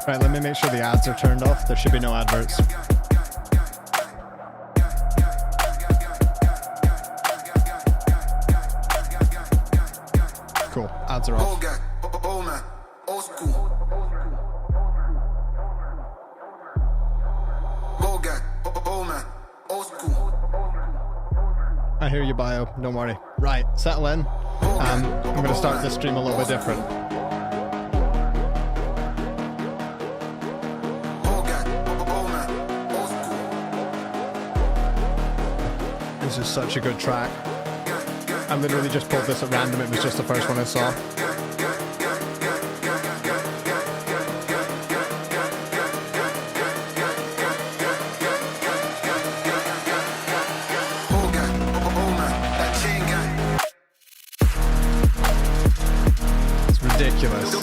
Right, let me make sure the ads are turned off. There should be no adverts. Cool, ads are off. I hear you, Bio, don't worry. Right, settle in. I'm going to start this stream a little bit different. This is such a good track. I literally just pulled this at random, it was just the first one I saw. It's ridiculous.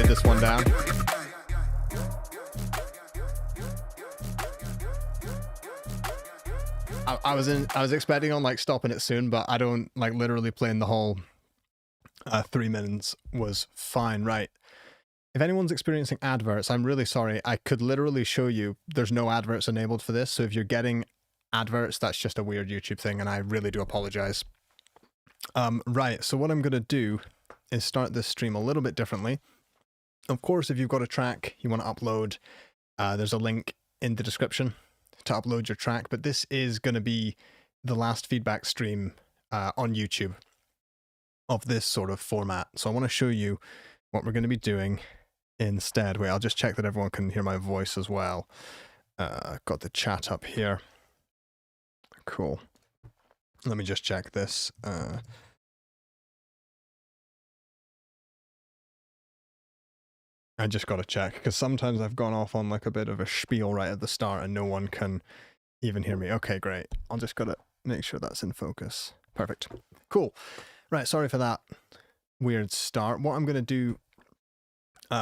This one down. I was expecting on like stopping it soon, but I don't like literally playing the whole 3 minutes was fine. Right. If anyone's experiencing adverts, I'm really sorry. I could literally show you there's no adverts enabled for this. So if you're getting adverts, that's just a weird YouTube thing, and I really do apologize. Right. So what I'm going to do is start this stream a little bit differently. Of course, if you've got a track you want to upload, there's a link in the description to upload your track, but this is going to be the last feedback stream on YouTube of this sort of format. So I want to show you what we're going to be doing instead. Wait, I'll just check that everyone can hear my voice as well. Got the chat up here. Cool. Let me just check this. I just got to check, because sometimes I've gone off on like a bit of a spiel right at the start and no one can even hear me. Okay, great. I'll just got to make sure that's in focus. Perfect. Cool. Right, sorry for that weird start. What I'm going to do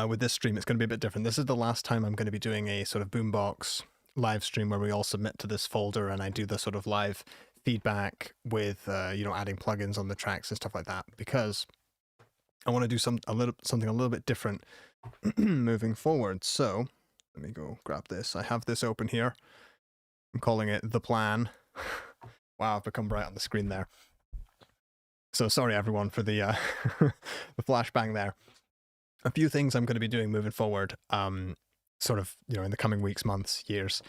with this stream, it's going to be a bit different. This is the last time I'm going to be doing a sort of Boombox live stream where we all submit to this folder and I do the sort of live feedback with, you know, adding plugins on the tracks and stuff like that, because I want to do something a little bit different moving forward. So let me go grab this. I have this open here. I'm calling it The Plan. Wow, I've become bright on the screen there. So sorry everyone for the the flashbang there. A few things I'm going to be doing moving forward, sort of, you know, in the coming weeks, months, years.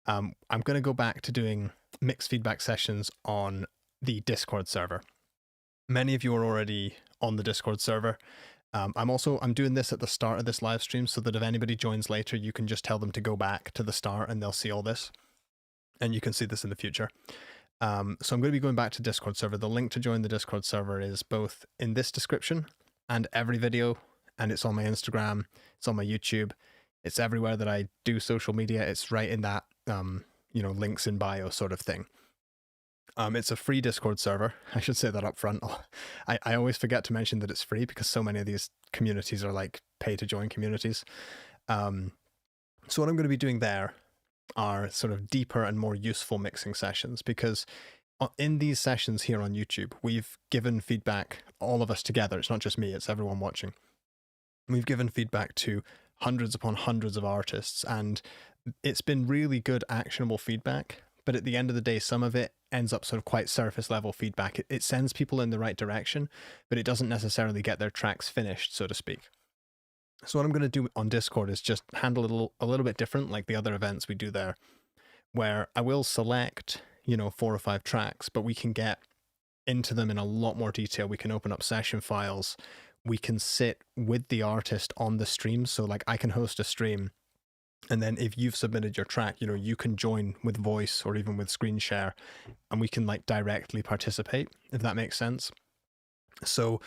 I'm going to go back to doing mixed feedback sessions on the Discord server. Many of you are already on the Discord server. I'm doing this at the start of this live stream so that if anybody joins later, you can just tell them to go back to the start and they'll see all this. And you can see this in the future. So I'm going to be going back to Discord server. The link to join the Discord server is both in this description and every video, and it's on my Instagram, it's on my YouTube, it's everywhere that I do social media. It's right in that, you know, links in bio sort of thing. It's a free Discord server. I should say that up front. I always forget to mention that it's free because so many of these communities are like pay to join communities. So what I'm going to be doing there are sort of deeper and more useful mixing sessions, because in these sessions here on YouTube, we've given feedback, all of us together. It's not just me, it's everyone watching. We've given feedback to hundreds upon hundreds of artists, and it's been really good actionable feedback. but at the end of the day, some of it ends up sort of quite surface level feedback. It sends people in the right direction, but it doesn't necessarily get their tracks finished, so to speak. So what I'm going to do on Discord is just handle it a little bit different, like the other events we do there, where I will select, 4 or 5 tracks, but we can get into them in a lot more detail. We can open up session files. We can sit with the artist on the stream. So like I can host a stream, and then if you've submitted your track, you can join with voice or even with screen share, and we can like directly participate, if that makes sense. So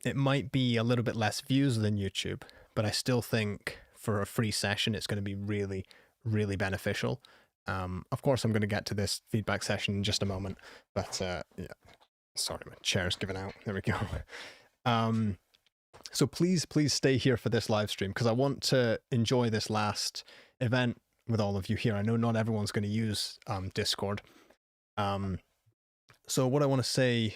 it might be a little bit less views than YouTube, but I still think for a free session, it's going to be really, really beneficial. Of course, I'm going to get to this feedback session in just a moment, but yeah, sorry, my chair's given out. There we go. So please stay here for this live stream, because I want to enjoy this last event with all of you here. I know not everyone's going to use Discord. So what I want to say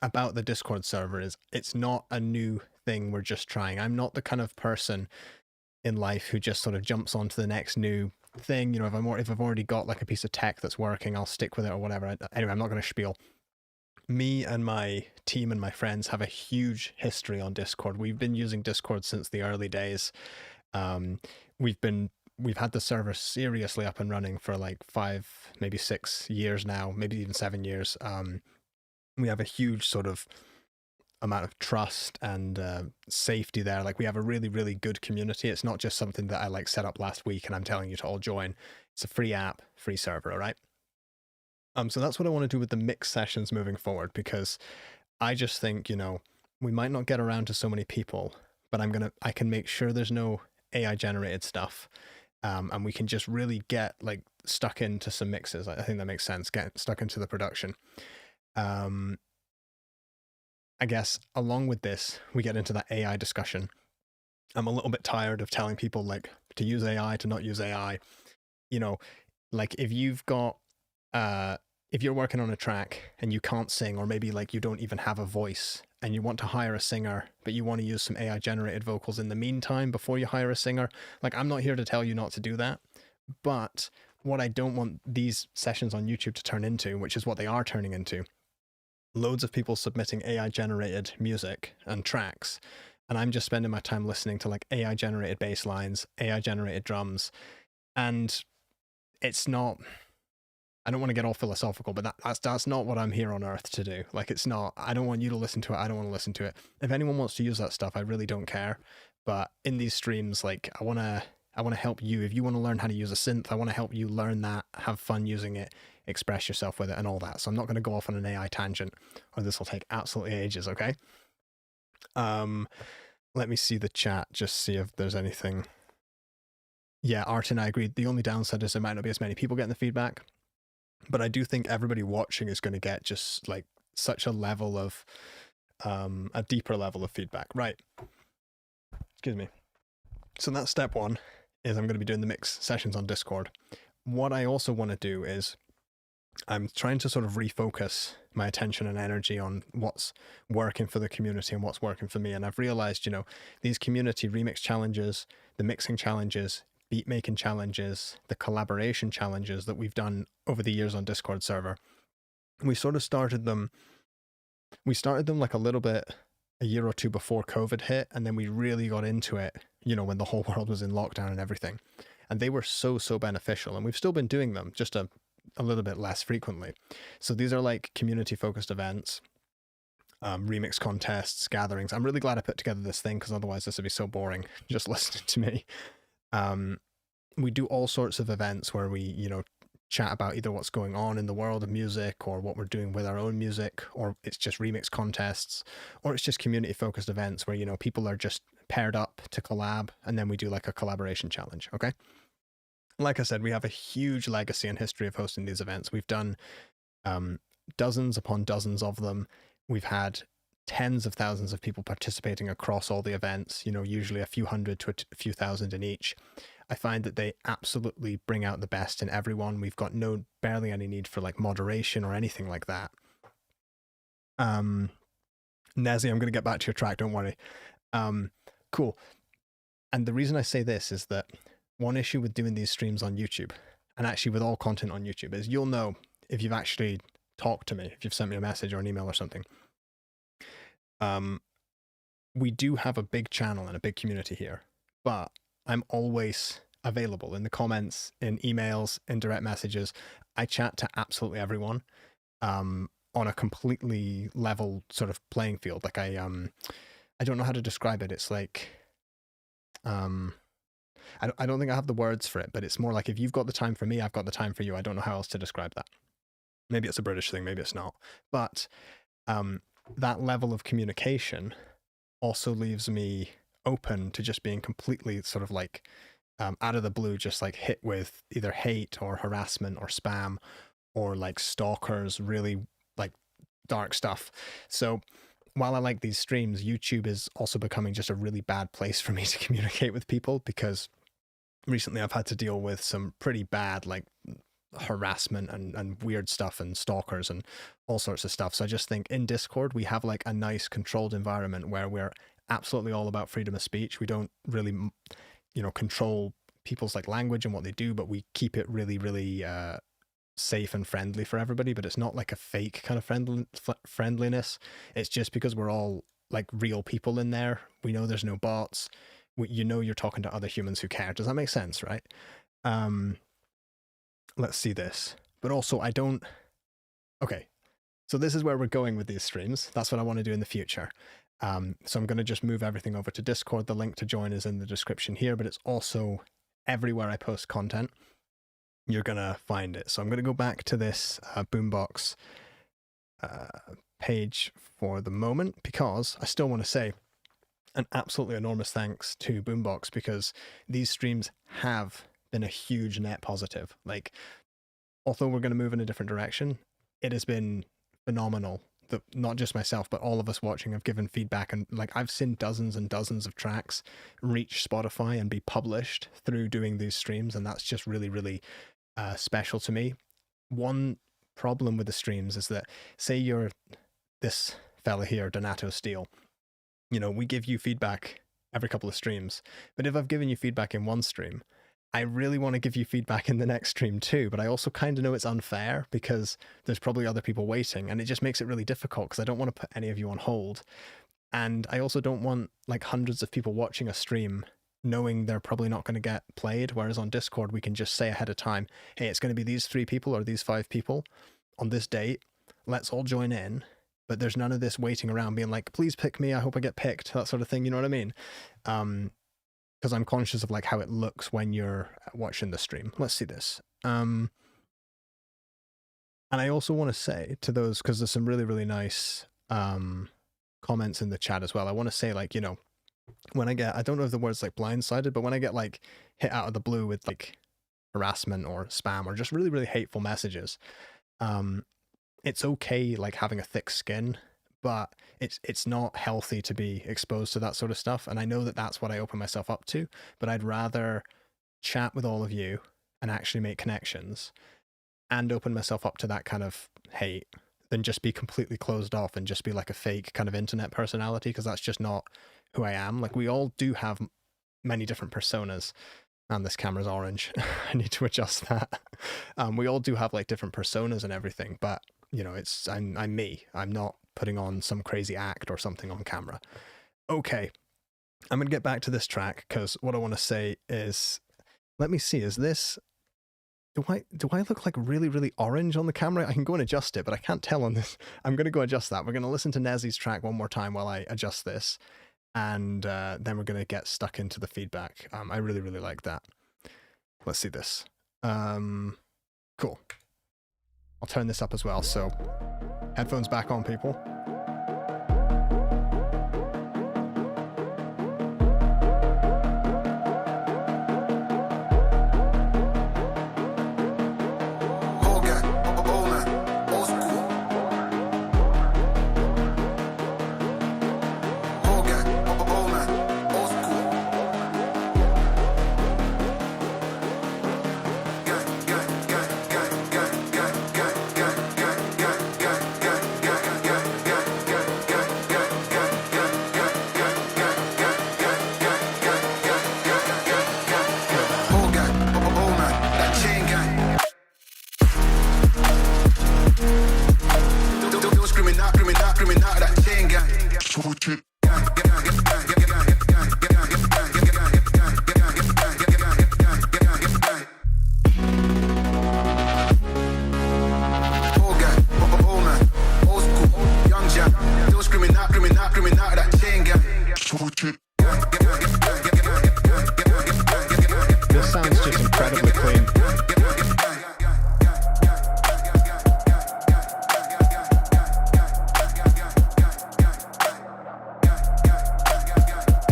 about the Discord server is it's not a new thing we're just trying. I'm not the kind of person in life who just sort of jumps onto the next new thing. If I've already got like a piece of tech that's working, I'll stick with it or whatever. Anyway, I'm not going to spiel. Me and my team and my friends have a huge history on Discord. We've been using Discord since the early days. We've had the server seriously up and running for like 5, maybe 6 years now, maybe even 7 years. We have a huge sort of amount of trust and safety there. Like we have a really, really good community. It's not just something that I like set up last week and I'm telling you to all join. It's a free app, free server, all right? So that's what I want to do with the mix sessions moving forward, because I just think, we might not get around to so many people, but I can make sure there's no AI generated stuff. And we can just really get like stuck into some mixes. I think that makes sense. Get stuck into the production. I guess along with this, we get into that AI discussion. I'm a little bit tired of telling people like to use AI, to not use AI. Like if you've got, if you're working on a track and you can't sing, or maybe like you don't even have a voice and you want to hire a singer, but you want to use some AI generated vocals in the meantime before you hire a singer, like I'm not here to tell you not to do that. But what I don't want these sessions on YouTube to turn into, which is what they are turning into, loads of people submitting AI generated music and tracks, and I'm just spending my time listening to like AI generated bass lines, AI generated drums, and it's not, I don't want to get all philosophical, but that's not what I'm here on earth to do. Like it's not, I don't want you to listen to it. I don't want to listen to it. If anyone wants to use that stuff, I really don't care. But in these streams, like I want to help you. If you want to learn how to use a synth, I want to help you learn that, have fun using it, express yourself with it and all that. So I'm not going to go off on an AI tangent, or this will take absolutely ages, okay? Let me see the chat, just see if there's anything. Yeah, Art and I agreed. The only downside is there might not be as many people getting the feedback. But I do think everybody watching is going to get just like such a level of, a deeper level of feedback. Right. Excuse me. So that's step 1, is I'm going to be doing the mix sessions on Discord. What I also want to do is I'm trying to sort of refocus my attention and energy on what's working for the community and what's working for me. And I've realized, these community remix challenges, the mixing challenges, beat making challenges, the collaboration challenges that we've done over the years on Discord server, we sort of started them like a little bit a year or two before COVID hit, and then we really got into it, when the whole world was in lockdown and everything. And they were so beneficial, and we've still been doing them, just a little bit less frequently. So these are like community focused events, remix contests, gatherings. I'm really glad I put together this thing, because otherwise this would be so boring just listening to me. We do all sorts of events where we, chat about either what's going on in the world of music, or what we're doing with our own music, or it's just remix contests, or it's just community focused events where, people are just paired up to collab, and then we do like a collaboration challenge. Okay. Like I said, we have a huge legacy and history of hosting these events. We've done dozens upon dozens of them. We've had tens of thousands of people participating across all the events, usually a few hundred to a few thousand in each. I find that they absolutely bring out the best in everyone. We've got barely any need for like moderation or anything like that. Nezzy, I'm going to get back to your track, don't worry. Cool. And the reason I say this is that one issue with doing these streams on YouTube, and actually with all content on YouTube, is you'll know if you've actually talked to me, if you've sent me a message or an email or something. We do have a big channel and a big community here, but I'm always available in the comments, in emails, in direct messages. I chat to absolutely everyone on a completely level sort of playing field. Like I don't know how to describe it. It's like, I don't think I have the words for it, but it's more like if you've got the time for me, I've got the time for you. I don't know how else to describe that. Maybe it's a British thing, maybe it's not. But that level of communication also leaves me open to just being completely sort of like out of the blue, just like hit with either hate or harassment or spam or like stalkers, really like dark stuff. So while I like these streams, YouTube is also becoming just a really bad place for me to communicate with people, because recently I've had to deal with some pretty bad like harassment and weird stuff and stalkers and all sorts of stuff. So I just think in Discord we have like a nice controlled environment where we're absolutely all about freedom of speech. We don't really, you know, control people's like language and what they do, but we keep it really, really safe and friendly for everybody. But it's not like a fake kind of friendliness. It's just because we're all like real people in there. We know there's no bots. You know you're talking to other humans who care. Does that make sense, right? Let's see this. But also I don't... Okay, so this is where we're going with these streams. That's what I want to do in the future. So I'm going to just move everything over to Discord. The link to join is in the description here, but it's also everywhere I post content. You're going to find it. So I'm going to go back to this Boombox page for the moment, because I still want to say an absolutely enormous thanks to Boombox, because these streams have been a huge net positive. Like, although we're going to move in a different direction, it has been phenomenal that not just myself, but all of us watching have given feedback. And like, I've seen dozens and dozens of tracks reach Spotify and be published through doing these streams. And that's just really, really special to me. One problem with the streams is that, say you're this fella here, Donato Steele, you know, we give you feedback every couple of streams, but if I've given you feedback in one stream, I really want to give you feedback in the next stream too, but I also kind of know it's unfair because there's probably other people waiting, and it just makes it really difficult because I don't want to put any of you on hold. And I also don't want like hundreds of people watching a stream knowing they're probably not going to get played, whereas on Discord we can just say ahead of time, hey, it's going to be these 3 people or these 5 people on this date. Let's all join in. But there's none of this waiting around being like, please pick me, I hope I get picked, that sort of thing, you know what I mean? Because I'm conscious of like how it looks when you're watching the stream. Let's see this. And I also want to say to those, because there's some really, really nice comments in the chat as well. I want to say, like, you know, when I get, I don't know if the word's like blindsided, but when I get like hit out of the blue with like harassment or spam or just really, really hateful messages, it's okay like having a thick skin, but it's not healthy to be exposed to that sort of stuff. And I know that that's what I open myself up to, but I'd rather chat with all of you and actually make connections and open myself up to that kind of hate than just be completely closed off and just be like a fake kind of internet personality, because that's just not who I am. Like, we all do have many different personas. And this camera's orange. I need to adjust that. We all do have like different personas and everything, but you know, I'm me. I'm not putting on some crazy act or something on camera. Okay, I'm gonna get back to this track because what I want to say is, let me see, is this, do I look like really, really orange on the camera? I can go and adjust it, but I can't tell on this. I'm gonna go adjust that. We're gonna listen to Nezzy's track one more time while I adjust this. And then we're going to get stuck into the feedback. I really, really like that. Let's see this. Cool. I'll turn this up as well. So headphones back on, people. This sounds just incredibly clean.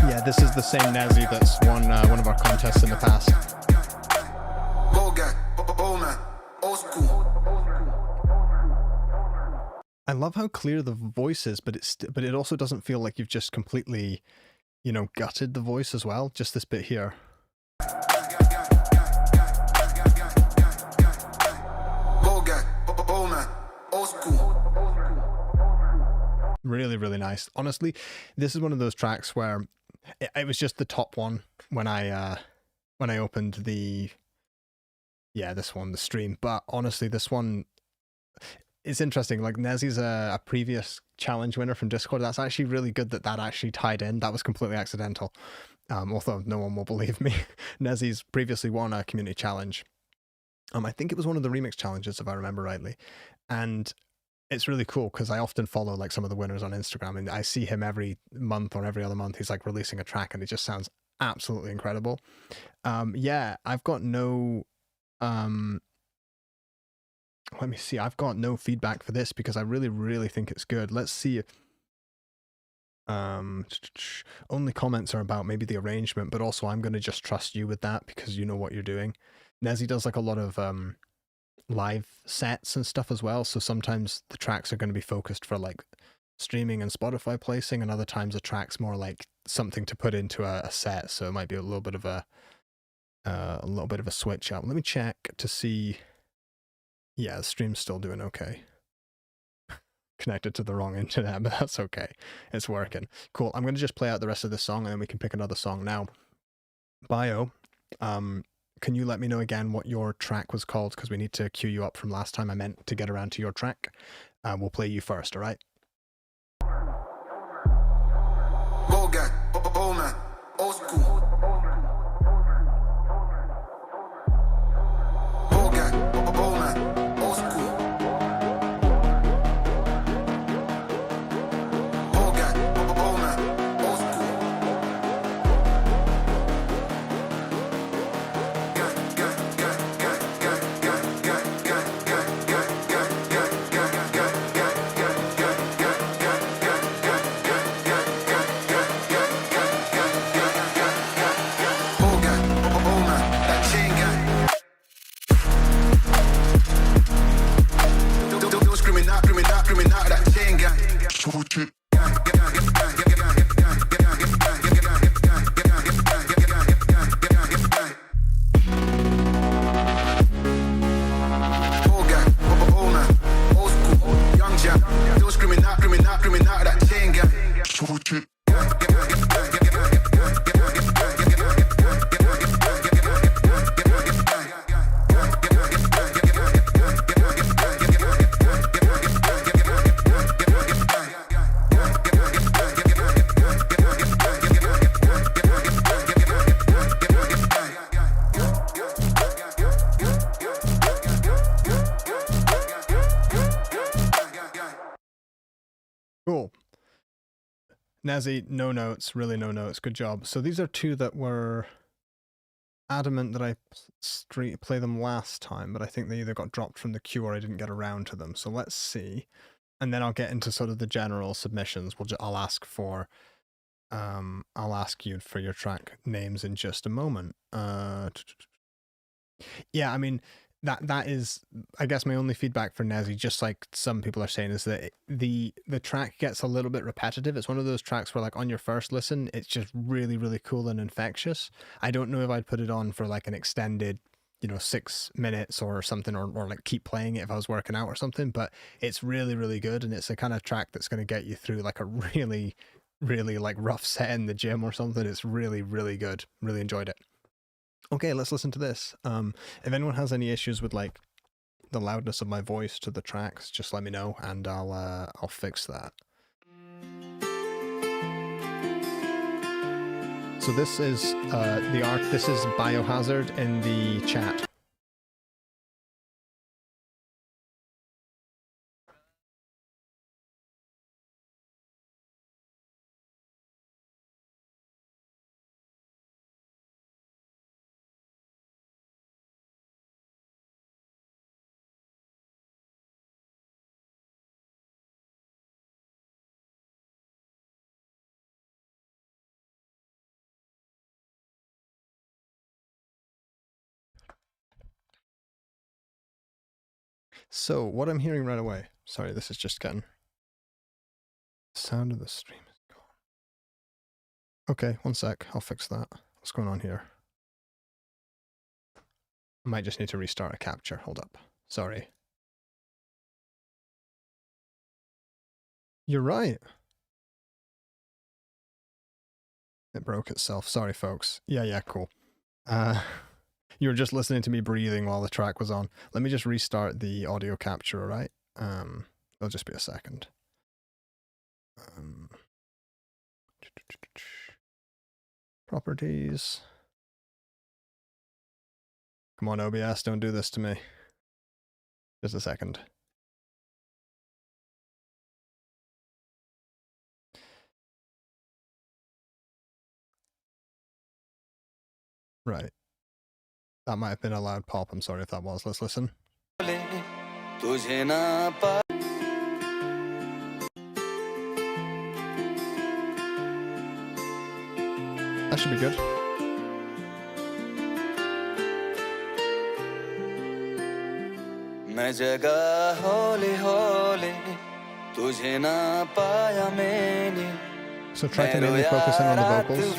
Yeah, this is the same Nezzy that's won one of our contests in the past. I love how clear the voice is, but it also doesn't feel like you've just completely, you know, gutted the voice as well. Just this bit here. Really, really nice. Honestly, this is one of those tracks where it was just the top one when I opened the this one, the stream. But honestly, this one is interesting. Like Nezzy's a previous challenge winner from Discord. That's actually really good that actually tied in. That was completely accidental. Although no one will believe me. Nezzy's previously won a community challenge. I think it was one of the remix challenges, if I remember rightly. And it's really cool because I often follow like some of the winners on Instagram, and I see him every month or every other month. He's like releasing a track, and it just sounds absolutely incredible. Yeah, I've got no. Let me see. I've got no feedback for this because I really, really think it's good. Let's see. Only comments are about maybe the arrangement, but also I'm going to just trust you with that because you know what you're doing. Nezzy does like a lot of live sets and stuff as well, so sometimes the tracks are going to be focused for like streaming and Spotify placing, and other times the track's more like something to put into a set, so it might be a little bit of a switch up. Let me check to see. Yeah, the stream's still doing okay. Connected to the wrong internet, but that's okay. It's working. Cool. I'm going to just play out the rest of this song and then we can pick another song now. Bio, can you let me know again what your track was called? Because we need to queue you up from last time. I meant to get around to your track. We'll play you first, all right? Old guy, old man, old school. Old guy, old man, old school. Old guy, old man, old school. Cool. Nezzy, no notes, really no notes. Good job. So these are two that were adamant that I play them last time, but I think they either got dropped from the queue or I didn't get around to them. So let's see. And then I'll get into sort of the general submissions. I'll ask you for your track names in just a moment. Yeah, I mean, that is, I guess, my only feedback for Nezzy, just like some people are saying, is that the track gets a little bit repetitive. It's one of those tracks where, like, on your first listen, it's just really, really cool and infectious. I don't know if I'd put it on for like an extended, 6 minutes or something, or like keep playing it if I was working out or something, but it's really, really good, and it's the kind of track that's going to get you through like a really, really like rough set in the gym or something. It's really, really good. Really enjoyed it. Okay, let's listen to this. If anyone has any issues with like the loudness of my voice to the tracks, just let me know and I'll fix that. So this is this is Biohazard in the chat. So what I'm hearing right away, sorry, this is just getting, sound of the stream is gone. Okay, one sec, I'll fix that. What's going on here? I might just need to restart a capture, hold up. Sorry. You're right. It broke itself, sorry folks. Yeah, cool. You were just listening to me breathing while the track was on. Let me just restart the audio capture, alright? It'll just be a second. Properties. Come on, OBS, don't do this to me. Just a second. Right. That might have been a loud pop. I'm sorry if that was. Let's listen. That should be good. So try to mainly focusing on the vocals.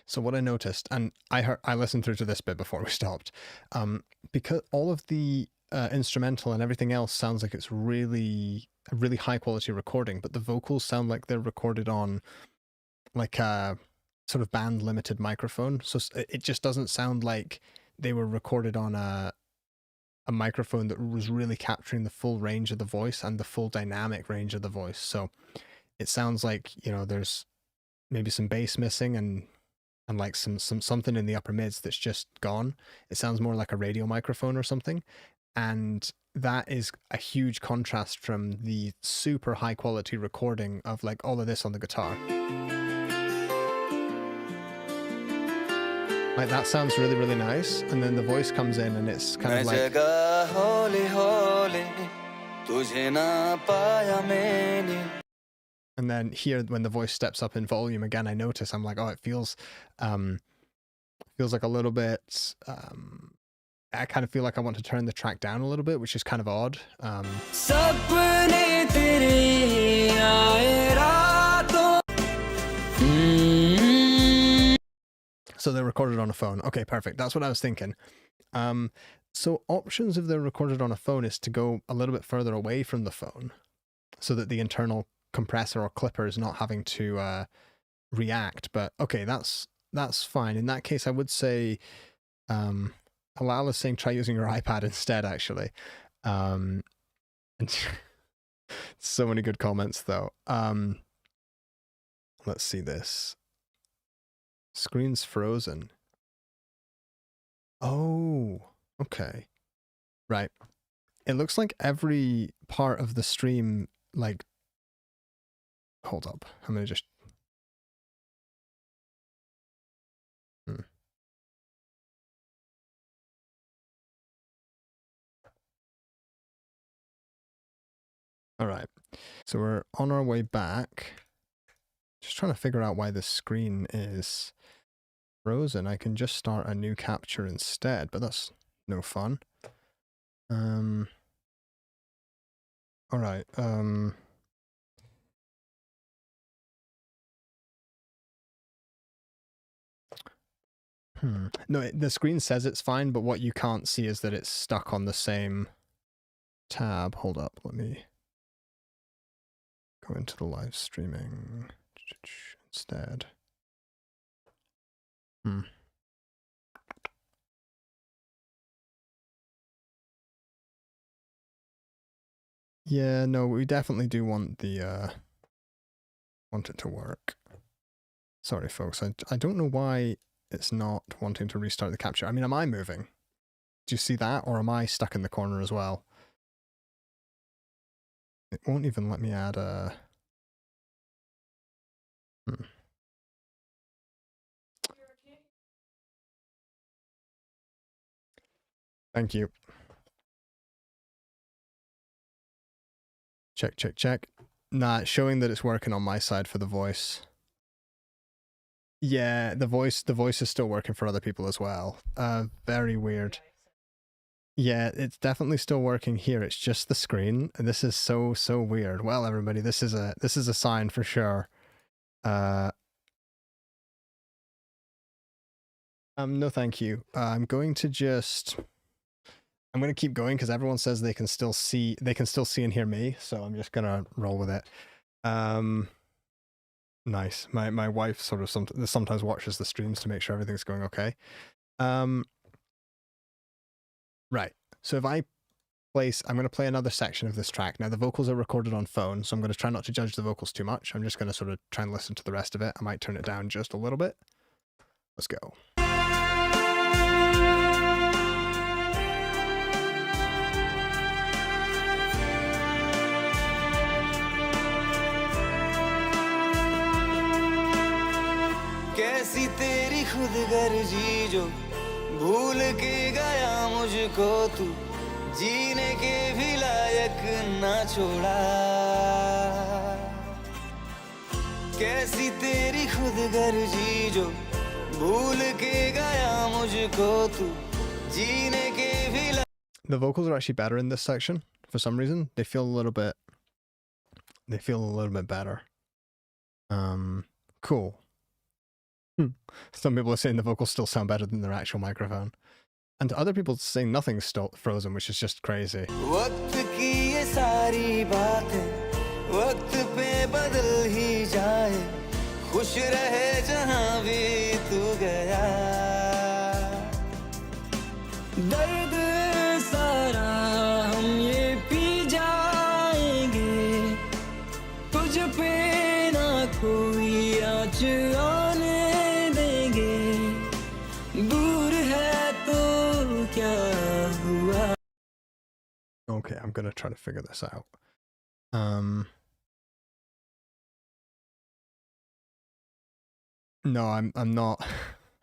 So what I noticed, and I listened through to this bit before we stopped, because all of the instrumental and everything else sounds like it's really a really high quality recording, but the vocals sound like they're recorded on like a sort of band limited microphone. So it just doesn't sound like they were recorded on a microphone that was really capturing the full range of the voice and the full dynamic range of the voice. So it sounds like, you know, there's maybe some bass missing and like something in the upper mids that's just gone. It sounds more like a radio microphone or something. And that is a huge contrast from the super high quality recording of like all of this on the guitar. Like that sounds really, really nice. And then the voice comes in and it's kind of like... And then here, when the voice steps up in volume again, I notice I'm like, oh, it feels like a little bit. I kind of feel like I want to turn the track down a little bit, which is kind of odd. So they're recorded on a phone. Okay, perfect. That's what I was thinking. So options if they're recorded on a phone is to go a little bit further away from the phone, so that the internal compressor or clipper is not having to react. But okay, that's fine. In that case, I would say Alal is saying try using your iPad instead, actually. And so many good comments though. Let's see this. Screen's frozen. Oh, okay. Right. It looks like every part of the stream, like, hold up. I'm gonna just... All right. So we're on our way back. Just trying to figure out why the screen is frozen. I can just start a new capture instead, but that's no fun. All right. No, the screen says it's fine, but what you can't see is that it's stuck on the same tab. Hold up, let me go into the live streaming instead. Yeah, no, we definitely do want the want it to work. Sorry, folks. I don't know why it's not wanting to restart the capture. I mean, am I moving? Do you see that, or am I stuck in the corner as well? It won't even let me add a... Thank you. Check, check, check. Nah, it's showing that it's working on my side for the voice. Yeah, the voice is still working for other people as well. Very weird. Yeah, it's definitely still working here. It's just the screen, and this is so weird. Well, everybody, this is a sign for sure. No, thank you. I'm going to keep going because everyone says they can still see and hear me, so I'm just gonna roll with it. Nice. My wife sort of sometimes watches the streams to make sure everything's going okay. Right. So if I'm going to play another section of this track. Now the vocals are recorded on phone, so I'm going to try not to judge the vocals too much. I'm just going to sort of try and listen to the rest of it. I might turn it down just a little bit. Let's go. कैसी तेरी खुद गर्जी जो भूल के गया मुझको तू जीने के भी लायक ना छोड़ा कैसी तेरी खुद गर्जी जो भूल के गया मुझको तू जीने के भी The vocals are actually better in this section for some reason. They feel a little bit better. Cool. Some people are saying the vocals still sound better than their actual microphone. And other people saying nothing's still frozen, which is just crazy. वक्त की ये सारी बातें वक्त पे बदल ही जाए खुश रहे जहां भी तू गया दर्द सारा हम ये पी जाएंगे तुझ पे ना कोई आँच आने देंगे दूर है तो क्या हुआ. Okay, I'm gonna try to figure this out. No, I'm not.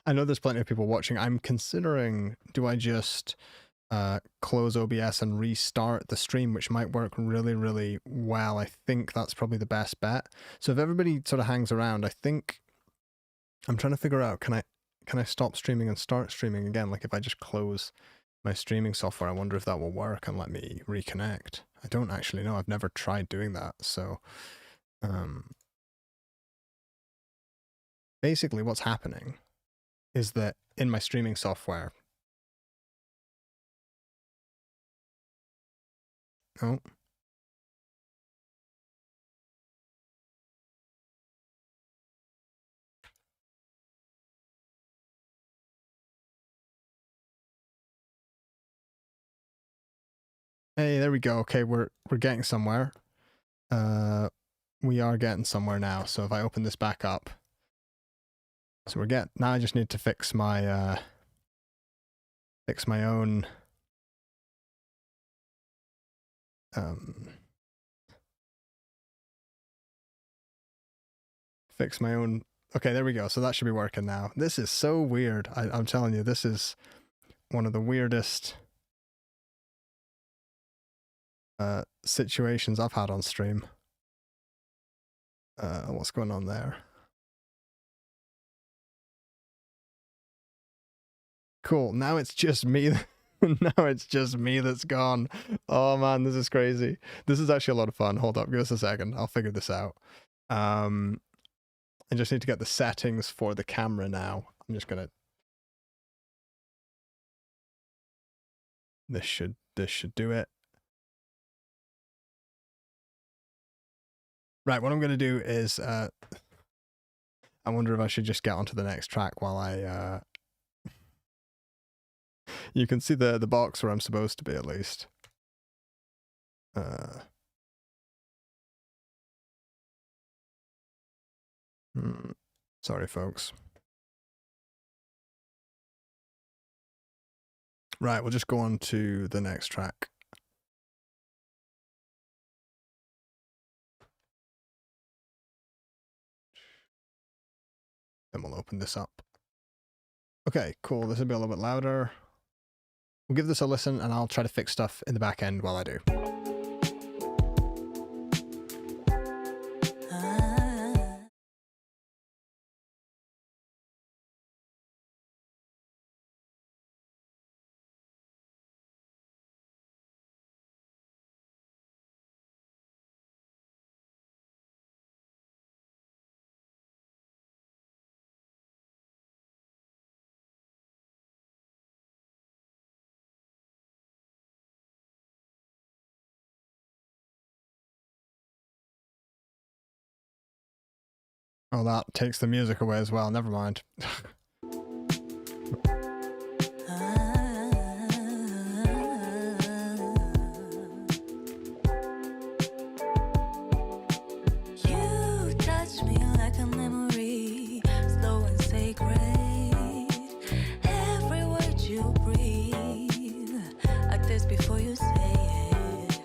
I know there's plenty of people watching. I'm considering, do I just close OBS and restart the stream, which might work really well. I think that's probably the best bet. So if everybody sort of hangs around, I think I'm trying to figure out, can I stop streaming and start streaming again? Like if I just close my streaming software, I wonder if that will work and let me reconnect. I don't actually know. I've never tried doing that. So basically what's happening is that in my streaming software, oh, hey, there we go. Okay, we're getting somewhere. We are getting somewhere now. So if I open this back up, so now I just need to fix my own okay, there we go. So that should be working now. This is so weird. I'm telling you, this is one of the weirdest situations I've had on stream. What's going on there? Cool. Now it's just me. Now it's just me that's gone. Oh man, this is crazy. This is actually a lot of fun. Hold up, give us a second. I'll figure this out. I just need to get the settings for the camera now. I'm just gonna. This should do it. Right, what I'm gonna do is I wonder if I should just get onto the next track while I you can see the box where I'm supposed to be at least. Sorry, folks. Right, we'll just go on to the next track. Then we'll open this up. Okay, cool. This will be a little bit louder. We'll give this a listen and I'll try to fix stuff in the back end while I do. Oh, that takes the music away as well. Never mind. You touch me like a memory, slow and sacred. Every word you breathe, like this before you say it.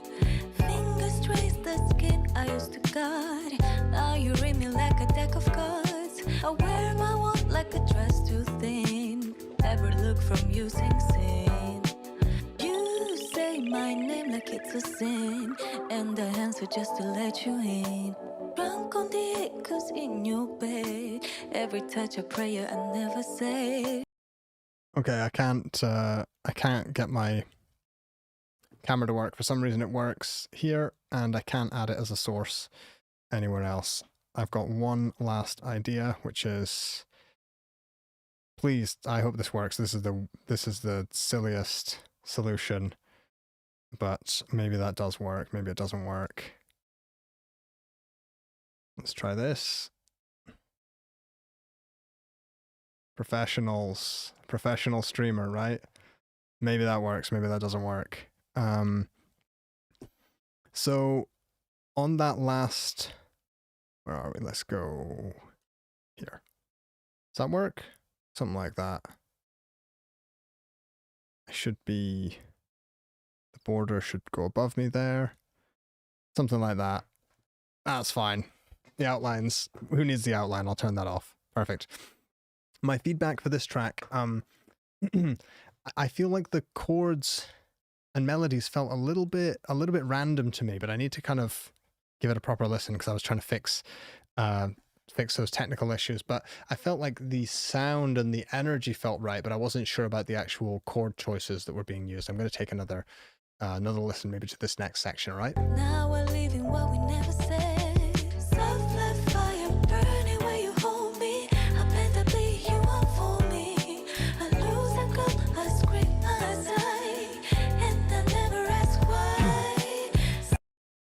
Fingers trace the skin I used to guard. Now you read me like a deck of cards. I wear my walk like a dress too thin. Never look from you, sing sin. You say my name like it's a sin, and I answer just to let you in. Drunk on the echoes in your bed. Every touch a prayer I never said. Okay, I can't get my camera to work. For some reason it works here, and I can't add it as a source anywhere else. I've got one last idea, which is, please, I hope this works. This is the silliest solution, but maybe that does work. Maybe it doesn't work. Let's try this. Professional streamer, right? Maybe that works. Maybe that doesn't work. So on that last, where are we? Let's go here. Does that work? Something like that. I should be, the border should go above me there. Something like that. That's fine. The outlines, who needs the outline? I'll turn that off. Perfect. My feedback for this track, I feel like the chords and melodies felt a little bit random to me, but I need to kind of give it a proper listen because I was trying to fix those technical issues. But I felt like the sound and the energy felt right, but I wasn't sure about the actual chord choices that were being used. I'm going to take another listen maybe to this next section, right? Now we're leaving what we never said. Soft like fire burning where you hold me. I better be you want for me. I lose, I go, I scream, I sigh, and I never ask why.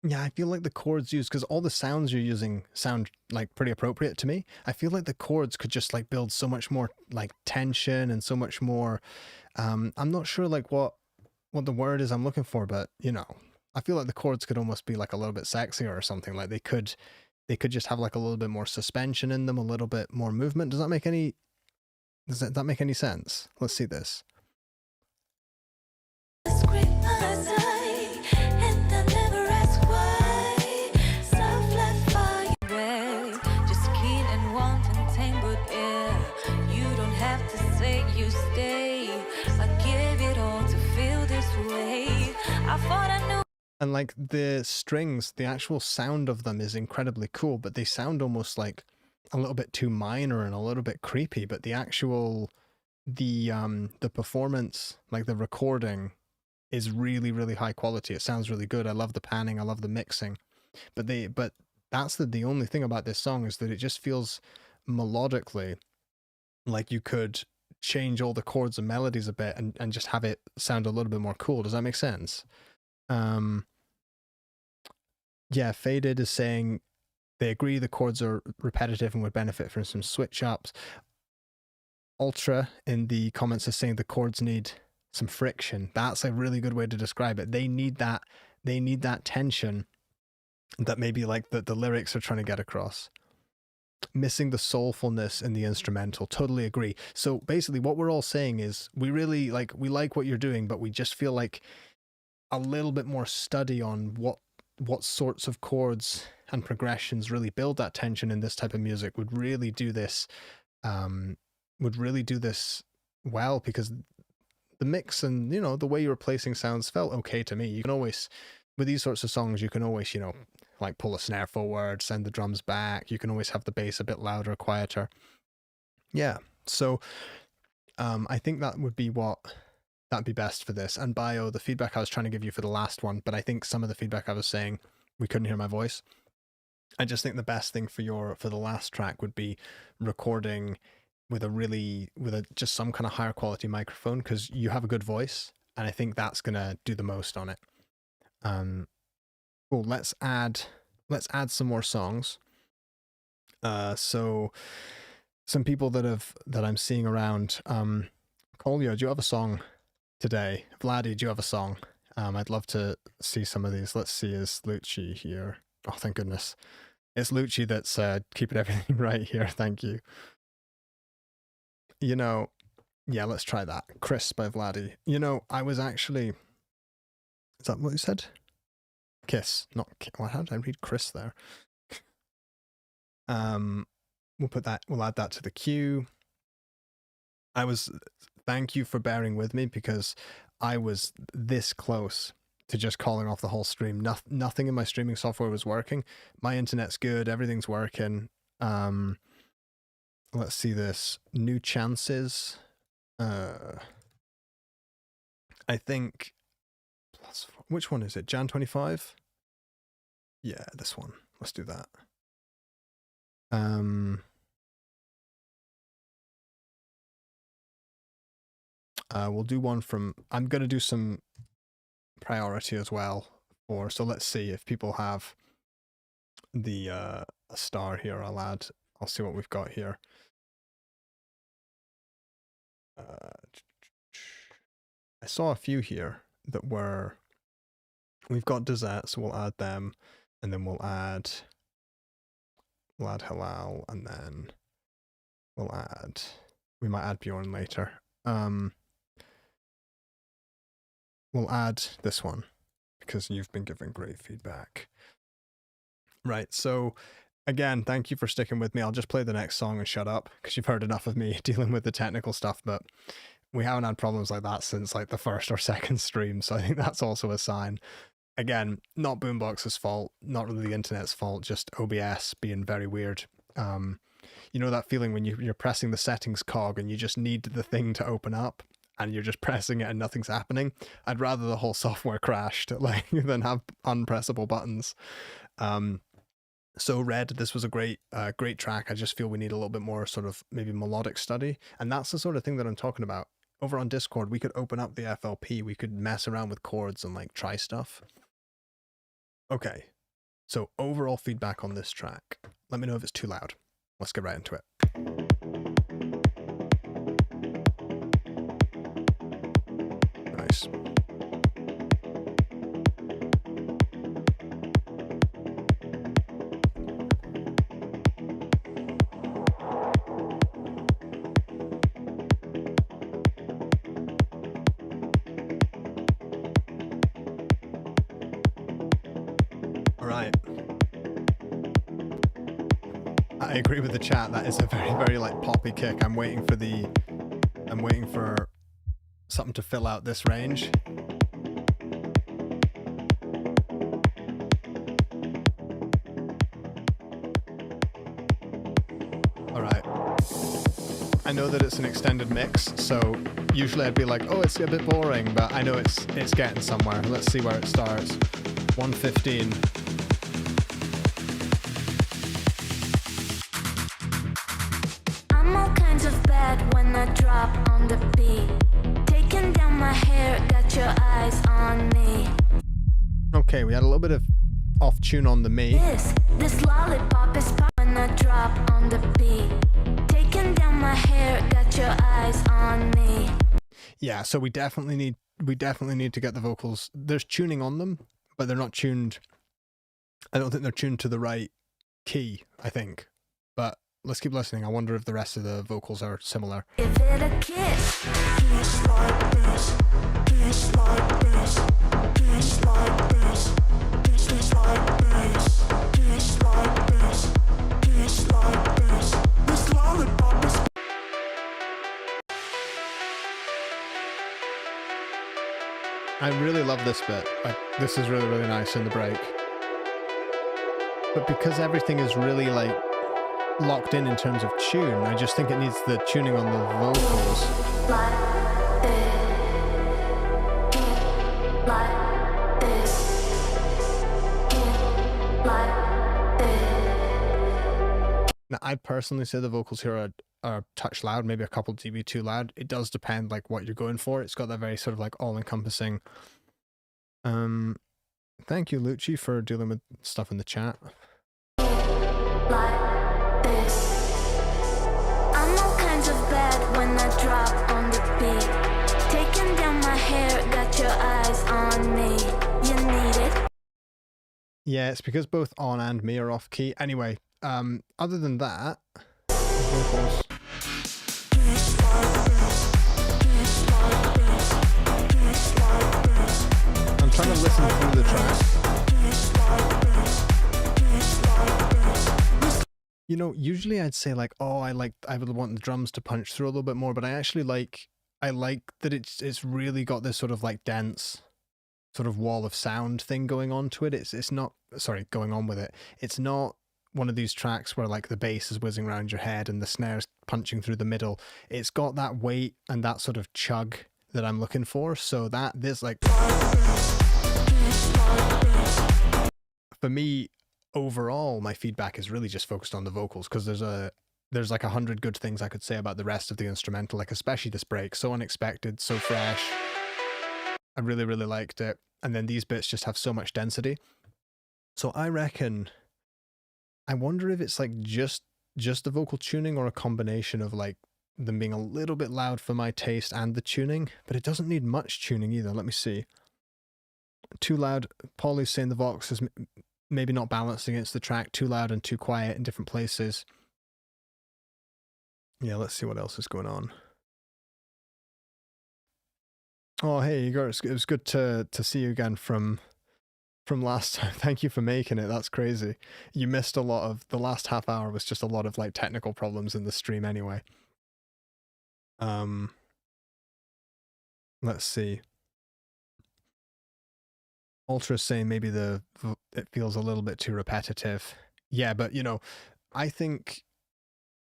Yeah, I feel like the chords used, because all the sounds you're using sound like pretty appropriate to me. I feel like the chords could just like build so much more like tension and so much more. I'm not sure like what the word is I'm looking for, but you know, I feel like the chords could almost be like a little bit sexier or something. Like they could just have like a little bit more suspension in them, a little bit more movement. Does that make any sense? Let's see this. I scream, I sigh, and I never ask why. Soft like fire, way, just keen and wanting, tame, but yeah, you don't have to say you stay. I give it all to feel this way. I thought I knew. And like the strings, the actual sound of them is incredibly cool, but they sound almost like a little bit too minor and a little bit creepy. But the actual, the performance, like the recording, is really, really high quality. It sounds really good. I love the panning. I love the mixing. But that's the only thing about this song, is that it just feels melodically like you could change all the chords and melodies a bit and just have it sound a little bit more cool. Does that make sense? Yeah, Faded is saying they agree the chords are repetitive and would benefit from some switch ups. Ultra in the comments is saying the chords need some friction. That's a really good way to describe it. They need that tension that maybe like the lyrics are trying to get across. Missing the soulfulness in the instrumental. Totally agree. So basically what we're all saying is we like what you're doing, but we just feel like a little bit more study on what sorts of chords and progressions really build that tension in this type of music would really do this well, because the mix and, you know, the way you're placing sounds felt okay to me. You can always, with these sorts of songs, you can always, you know, like pull a snare forward, send the drums back. You can always have the bass a bit louder, quieter. Yeah. So I think that'd be best for this. And Bio, the feedback I was trying to give you for the last one, but I think some of the feedback I was saying, we couldn't hear my voice. I just think the best thing for the last track would be recording with just some kind of higher quality microphone, because you have a good voice, and I think that's gonna do the most on it. Cool. Let's add some more songs. So some people that I'm seeing around, Kolya, do you have a song today? Vladdy, do you have a song? I'd love to see some of these. Let's see, is Lucci here? Oh, thank goodness. It's Lucci that's keeping everything right here. Thank you. You know, yeah, let's try that. Chris by Vladdy. You know, I was actually... Is that what you said? Kiss, not... Well, how did I read Chris there? We'll add that to the queue. Thank you for bearing with me, because I was this close to just calling off the whole stream. Nothing in my streaming software was working. My internet's good, everything's working. Let's see this. New chances. I think which one is it? Jan 25? Yeah, this one. Let's do that. We'll do one from... I'm going to do some priority as well. So let's see if people have the a star here. I'll see what we've got here. I saw a few here that were... We've got desserts, so we'll add them, and then we'll add halal, and then we might add Bjorn later. We'll add this one because you've been giving great feedback. Right, so again, thank you for sticking with me. I'll just play the next song and shut up because you've heard enough of me dealing with the technical stuff, but we haven't had problems like that since like the first or second stream, so I think that's also a sign. Again, not Boombox's fault, not really the internet's fault, just OBS being very weird. You know that feeling when you're pressing the settings cog and you just need the thing to open up and you're just pressing it and nothing's happening? I'd rather the whole software crashed than have unpressable buttons. So Red, this was a great track. I just feel we need a little bit more sort of maybe melodic study. And that's the sort of thing that I'm talking about. Over on Discord, we could open up the FLP. We could mess around with chords and like try stuff. Okay, so overall feedback on this track. Let me know if it's too loud. Let's get right into it. Nice. I agree with the chat. That is a very, very like poppy kick. I'm waiting for something to fill out this range. All right. I know that it's an extended mix, so usually I'd be like, oh, it's a bit boring, but I know it's getting somewhere. Let's see where it starts. 1:15. When I drop on the beat, taking down my hair, got your eyes on me. Okay, we had a little bit of off tune on the me. This lollipop is pop when I drop on the beat, taking down my hair, got your eyes on me. Yeah, so we definitely need to get the vocals. There's tuning on them, but they're not tuned. I don't think they're tuned to the right key, I think. But let's keep listening. I wonder if the rest of the vocals are similar. Give it a kiss. Kiss like this, kiss like this, kiss like this, kiss like this, kiss like this, kiss like this. This lollipop is... I really love this bit. Like, this is really, really nice in the break. But because everything is really like locked in terms of tune, I just think it needs the tuning on the vocals. Like this, like this. Now, I'd personally say the vocals here are a touch loud, maybe a couple dB too loud. It does depend like what you're going for. It's got that very sort of like all-encompassing. Thank you, Lucci, for dealing with stuff in the chat. Like this. Yeah, it's because both on and me are off key. Anyway, other than that, vocals. I'm trying to listen through the track. You know, usually I'd say like, oh, I would want the drums to punch through a little bit more, but I actually I like that it's really got this sort of like dense sort of wall of sound thing going on to it. It's not, sorry, going on with it. It's not one of these tracks where like the bass is whizzing around your head and the snares punching through the middle. It's got that weight and that sort of chug that I'm looking for. So that this like, for me, overall, my feedback is really just focused on the vocals, because there's like 100 good things I could say about the rest of the instrumental, like especially this break. So unexpected, so fresh. I really, really liked it. And then these bits just have so much density. So I reckon, I wonder if it's like just the vocal tuning or a combination of like them being a little bit loud for my taste and the tuning, but it doesn't need much tuning either. Let me see. Too loud. Paulie's saying the Vox is maybe not balanced against the track, too loud and too quiet in different places. Yeah, let's see what else is going on. Oh, hey, Igor, it was good to see you again from last time. Thank you for making it. That's crazy. You missed a lot of, the last half hour was just a lot of like technical problems in the stream anyway. Let's see. Ultra's saying maybe it feels a little bit too repetitive. Yeah, but you know, I think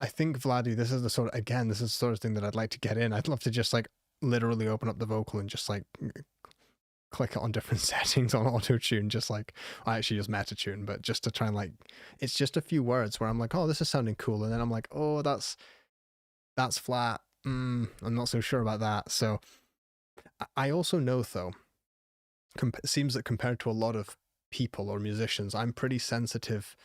Vladdy, this is the sort of thing that I'd like to get in. I'd love to just like literally open up the vocal and just like click it on different settings on auto tune, just like, I actually use meta tune, but just to try and like, it's just a few words where I'm like, oh, this is sounding cool, and then I'm like, oh, that's flat. I'm not so sure about that. So I also know though, it seems that compared to a lot of people or musicians, I'm pretty sensitive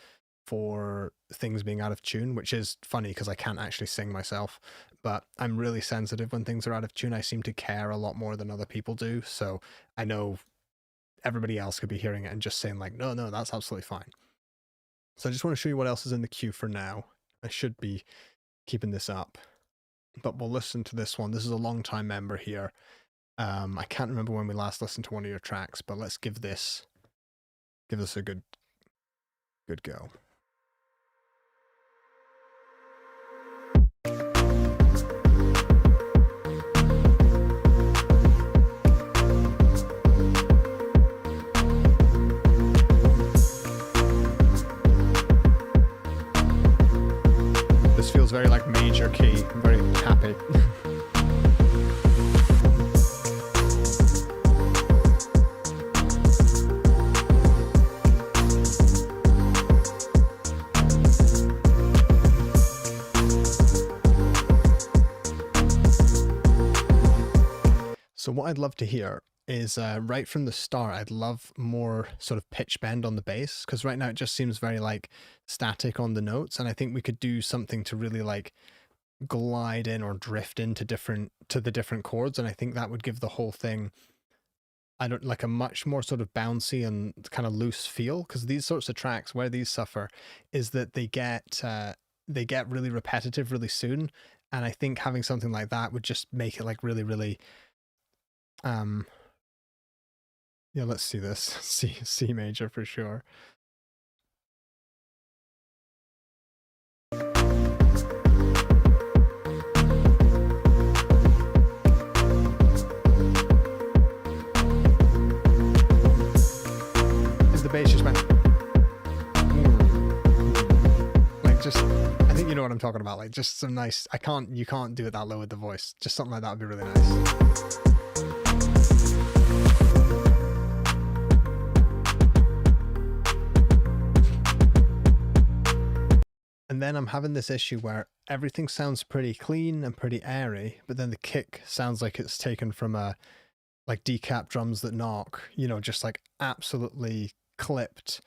for things being out of tune, which is funny because I can't actually sing myself, but I'm really sensitive when things are out of tune. I seem to care a lot more than other people do. So I know everybody else could be hearing it and just saying like, no, that's absolutely fine. So I just want to show you what else is in the queue for now. I should be keeping this up, but we'll listen to this one. This is a long time member here. I can't remember when we last listened to one of your tracks, but let's give this a good go. This feels very like major key. I'm very happy. So what I'd love to hear is right from the start, I'd love more sort of pitch bend on the bass, because right now it just seems very like static on the notes, and I think we could do something to really like glide in or drift into the different chords, and I think that would give the whole thing, I don't like, a much more sort of bouncy and kind of loose feel, because these sorts of tracks, where these suffer is that they get really repetitive really soon, and I think having something like that would just make it like really, really yeah, let's see this. C major for sure. Is the bass just went like, just, I think you know what I'm talking about, like just some nice, you can't do it that low with the voice. Just something like that would be really nice. And then I'm having this issue where everything sounds pretty clean and pretty airy, but then the kick sounds like it's taken from a like decap drums that knock, you know, just like absolutely clipped,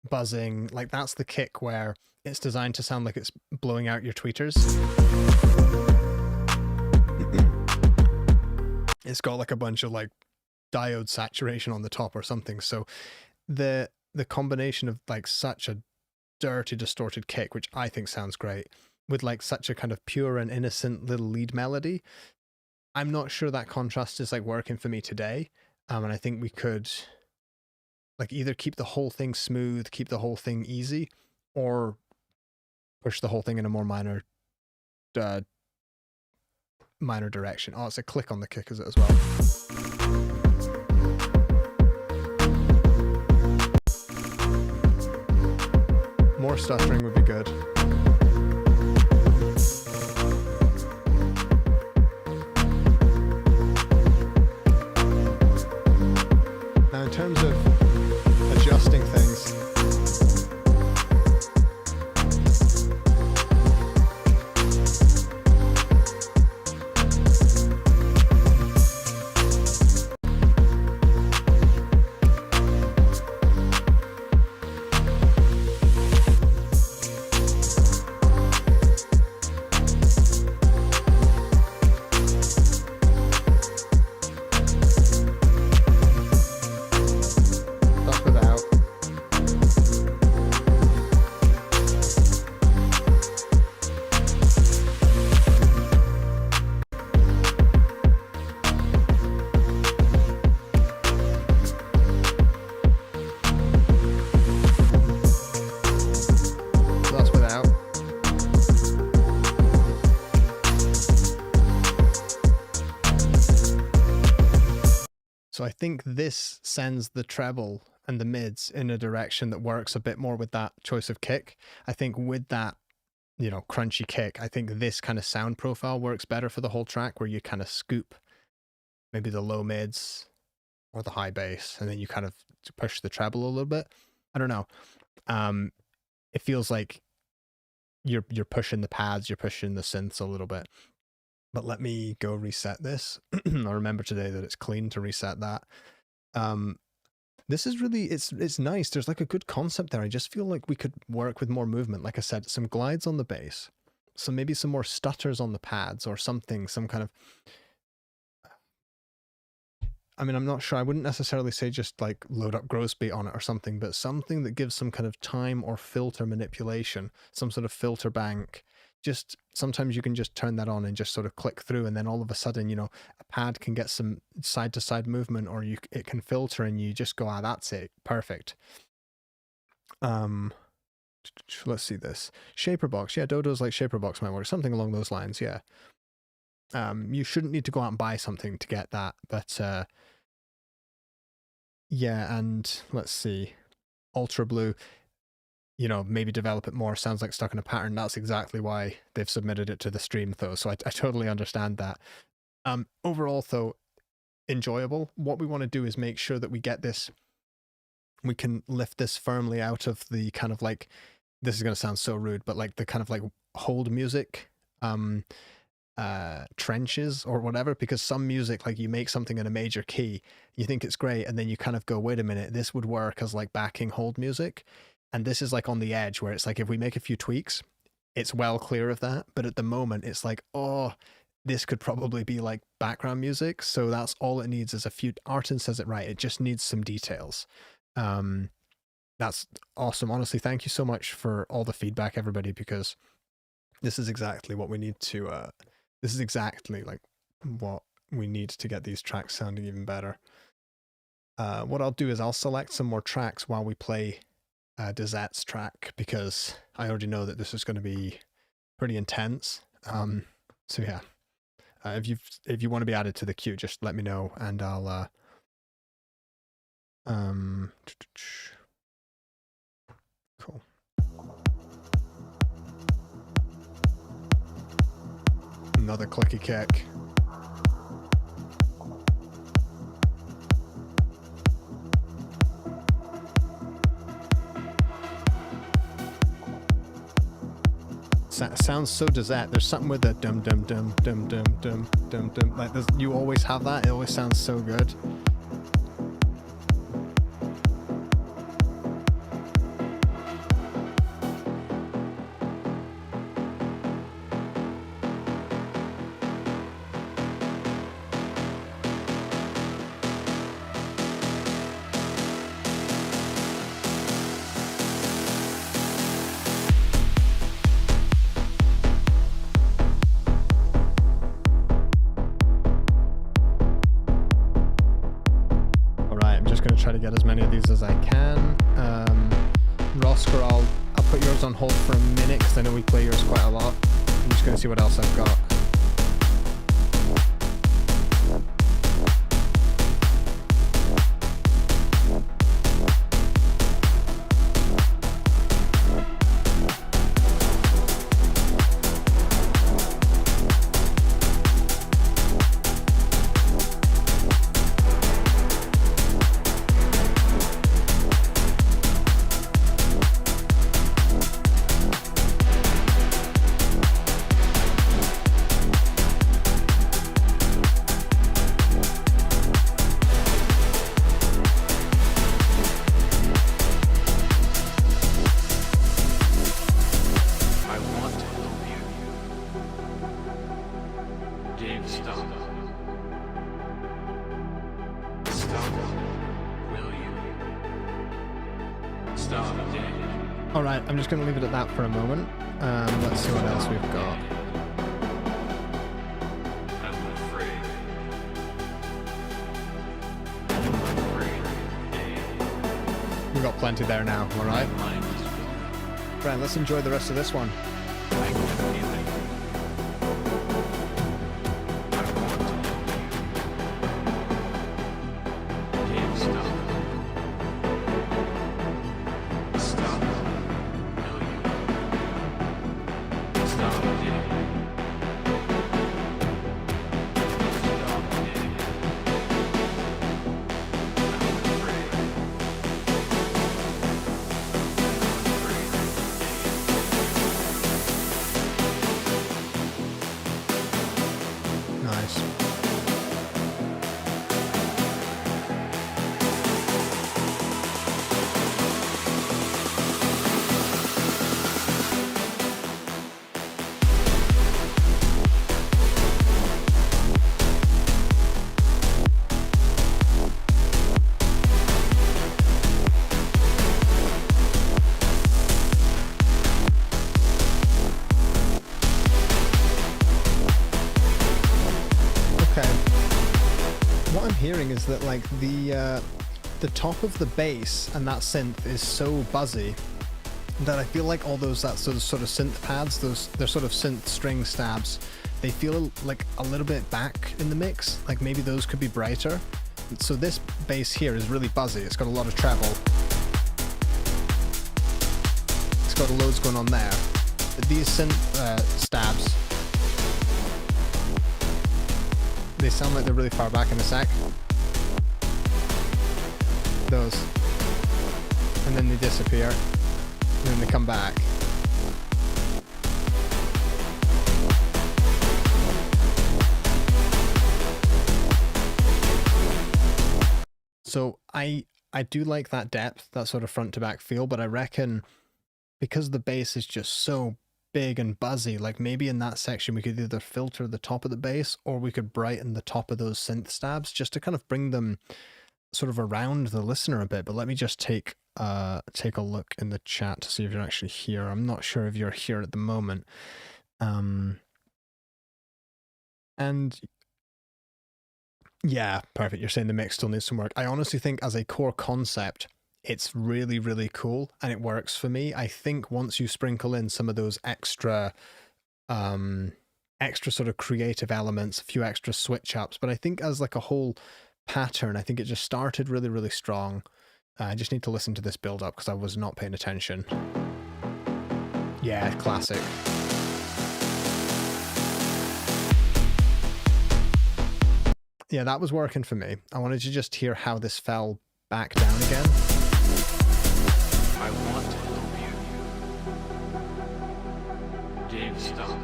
buzzing. Like that's the kick where it's designed to sound like it's blowing out your tweeters. It's got like a bunch of like diode saturation on the top or something. So the the combination of like such a dirty, distorted kick, which I think sounds great, with like such a kind of pure and innocent little lead melody. I'm not sure that contrast is like working for me today. And I think we could like either keep the whole thing smooth, keep the whole thing easy, or push the whole thing in a more minor direction. Oh, it's a click on the kick, is it as well? More stuttering would be good. Now in terms of adjusting things, stuff without. So that's without. So I think this sends the treble and the mids in a direction that works a bit more with that choice of kick. I think with that, you know, crunchy kick, I think this kind of sound profile works better for the whole track, where you kind of scoop maybe the low mids or the high bass, and then you kind of push the treble a little bit. I don't know. It feels like you're pushing the pads, you're pushing the synths a little bit. But let me go reset this. I remember today that it's clean to reset that. This is really, it's nice. There's like a good concept there. I just feel like we could work with more movement. Like I said, some glides on the bass, so maybe some more stutters on the pads or something, some kind of, I mean, I'm not sure. I wouldn't necessarily say just like load up gross beat on it or something, but something that gives some kind of time or filter manipulation, some sort of filter bank. Just sometimes you can just turn that on and just sort of click through, and then all of a sudden, you know, a pad can get some side to side movement, or it can filter, and you just go, ah, that's it, perfect. Let's see this shaper box. Yeah, Dodo's like shaper box might work, something along those lines. Yeah. You shouldn't need to go out and buy something to get that, but yeah. And let's see, ultra blue, you know, maybe develop it more. Sounds like stuck in a pattern. That's exactly why they've submitted it to the stream, though. So I totally understand that. Overall, though, enjoyable. What we want to do is make sure that we get this, we can lift this firmly out of the kind of like, this is going to sound so rude, but like the kind of like hold music trenches or whatever, because some music, like you make something in a major key, you think it's great, and then you kind of go, wait a minute, this would work as like backing hold music. And this is like on the edge where it's like, if we make a few tweaks, it's well clear of that. But at the moment, it's like, oh, this could probably be like background music. So that's all it needs is a few, Artin says it right, it just needs some details. That's awesome. Honestly, thank you so much for all the feedback, everybody, because this is exactly what we need to, this is exactly like what we need to get these tracks sounding even better. What I'll do is I'll select some more tracks while we play Dezette's track, because I already know that this is going to be pretty intense. So yeah, if you want to be added to the queue, just let me know, and I'll cool. Another clicky kick. Sounds so Dezette. There's something with the dum dum dum dum dum dum dum dum. Like you always have that. It always sounds so good. these as I can. Rosker, I'll put yours on hold for a minute because I know we play yours quite a lot. I'm just going to see what else I've got. Alright, I'm just going to leave it at that for a moment. Let's see what else we've got. We've got plenty there now, alright? Right, let's enjoy the rest of this one. Hearing is that like the top of the bass and that synth is so buzzy that I feel like all those that sort of synth pads, they're sort of synth string stabs, they feel like a little bit back in the mix. Like maybe those could be brighter. So this bass here is really buzzy. It's got a lot of treble. It's got loads going on there. But these synth stabs, they sound like they're really far back in the sack. Those. And then they disappear. And then they come back. So I do like that depth, that sort of front to back feel, but I reckon because the bass is just so big and buzzy, like maybe in that section we could either filter the top of the bass or we could brighten the top of those synth stabs just to kind of bring them sort of around the listener a bit. But let me just take a look in the chat to see if you're actually here. I'm not sure if you're here at the moment. And yeah, perfect. You're saying the mix still needs some work. I honestly think as a core concept, it's really, really cool and it works for me. I think once you sprinkle in some of those extra sort of creative elements, a few extra switch ups, but I think as like a whole pattern, I think it just started really, really strong. I just need to listen to this build up because I was not paying attention. Yeah, classic. Yeah, that was working for me. I wanted to just hear how this fell back down again. I want to help you. Dave, stop.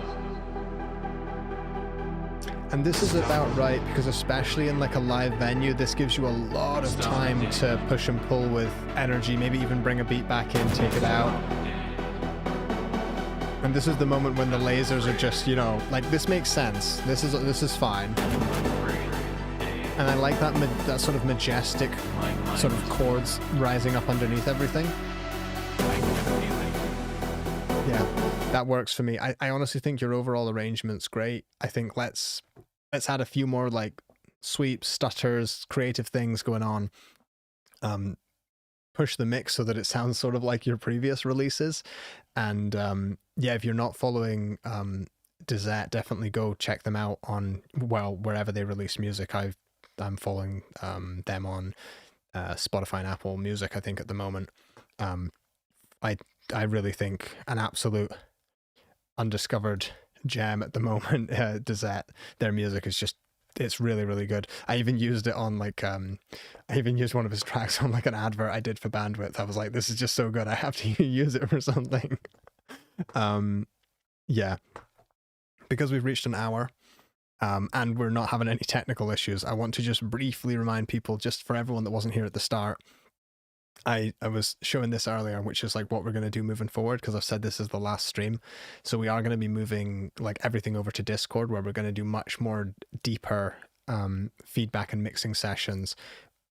And this is about right, because especially in like a live venue, this gives you a lot of time to push and pull with energy, maybe even bring a beat back in, take it out. And this is the moment when the lasers are just, you know, like this makes sense. This is fine. And I like that sort of majestic sort of chords rising up underneath everything. Yeah, that works for me. I honestly think your overall arrangement's great. I think let's add a few more like sweeps, stutters, creative things going on. push the mix so that it sounds sort of like your previous releases. And yeah, if you're not following Dezet, definitely go check them out on, well, wherever they release music. I'm following them on Spotify and Apple Music, I think, at the moment. I really think an absolute undiscovered gem at the moment. Dezet, their music is just, it's really, really good. I even used it on like I even used one of his tracks on like an advert I did for Bandwidth. I was like, this is just so good, I have to use it for something. Yeah, because we've reached an hour and we're not having any technical issues, I want to just briefly remind people, just for everyone that wasn't here at the start, I was showing this earlier, which is like what we're going to do moving forward, because I've said this is the last stream. So we are going to be moving like everything over to Discord, where we're going to do much more deeper feedback and mixing sessions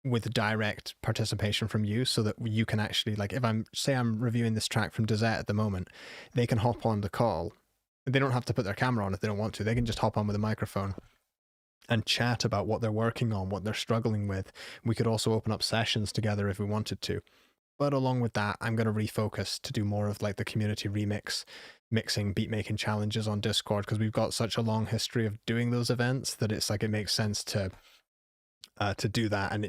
with direct participation from you, so that you can actually, like, if I'm reviewing this track from Dezet at the moment, they can hop on the call. They don't have to put their camera on if they don't want to. They can just hop on with a microphone and chat about what they're working on, what they're struggling with. We could also open up sessions together if we wanted to. But along with that, I'm going to refocus to do more of like the community mixing, beat making challenges on Discord, because we've got such a long history of doing those events that it's like, it makes sense to do that. And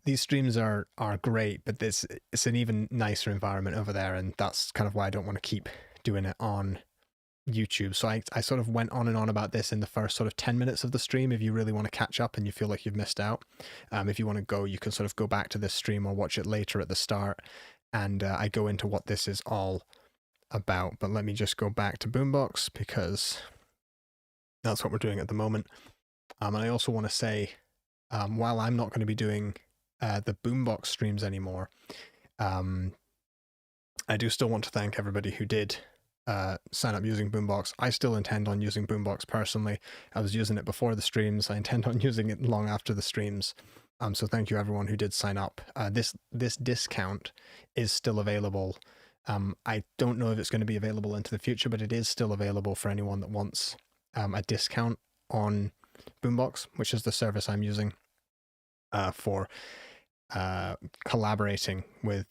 these streams are great, but it's an even nicer environment over there. And that's kind of why I don't want to keep doing it on YouTube. So I sort of went on and on about this in the first sort of 10 minutes of the stream. If you really want to catch up and you feel like you've missed out, if you want to go, you can sort of go back to this stream or watch it later at the start. And I go into what this is all about. But let me just go back to Boombox, because that's what we're doing at the moment. And I also want to say, while I'm not going to be doing the Boombox streams anymore, I do still want to thank everybody who did sign up using Boombox. I still intend on using Boombox personally. I was using it before the streams. I intend on using it long after the streams. So thank you everyone who did sign up. This discount is still available. I don't know if it's going to be available into the future, but it is still available for anyone that wants a discount on Boombox, which is the service I'm using for collaborating with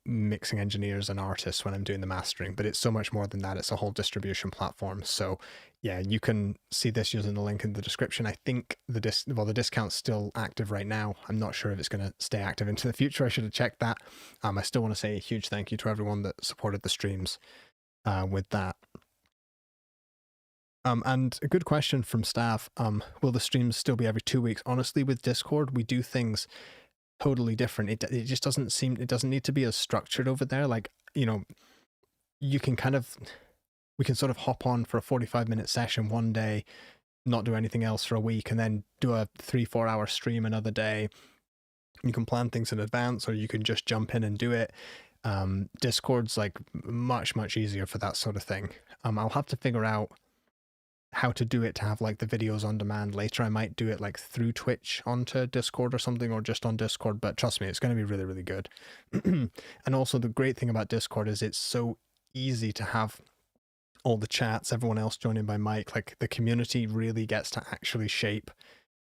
mixing engineers and artists when I'm doing the mastering. But it's so much more than that. It's a whole distribution platform. So yeah, you can see this using the link in the description. I think the discount's still active right now. I'm not sure if it's going to stay active into the future. I should have checked that. I still want to say a huge thank you to everyone that supported the streams with that. And a good question from staff, will the streams still be every 2 weeks? Honestly, with Discord, we do things totally different. It just doesn't need to be as structured over there. Like, you know, we can sort of hop on for a 45-minute session one day, not do anything else for a week, and then do a 3-4 hour stream another day. You can plan things in advance, or you can just jump in and do it. Discord's like much easier for that sort of thing. I'll have to figure out how to do it to have like the videos on demand later. I might do it like through Twitch onto Discord or something, or just on Discord, but trust me, it's going to be really, really good. And also the great thing about Discord is it's so easy to have all the chats, everyone else joining by mic. Like, the community really gets to actually shape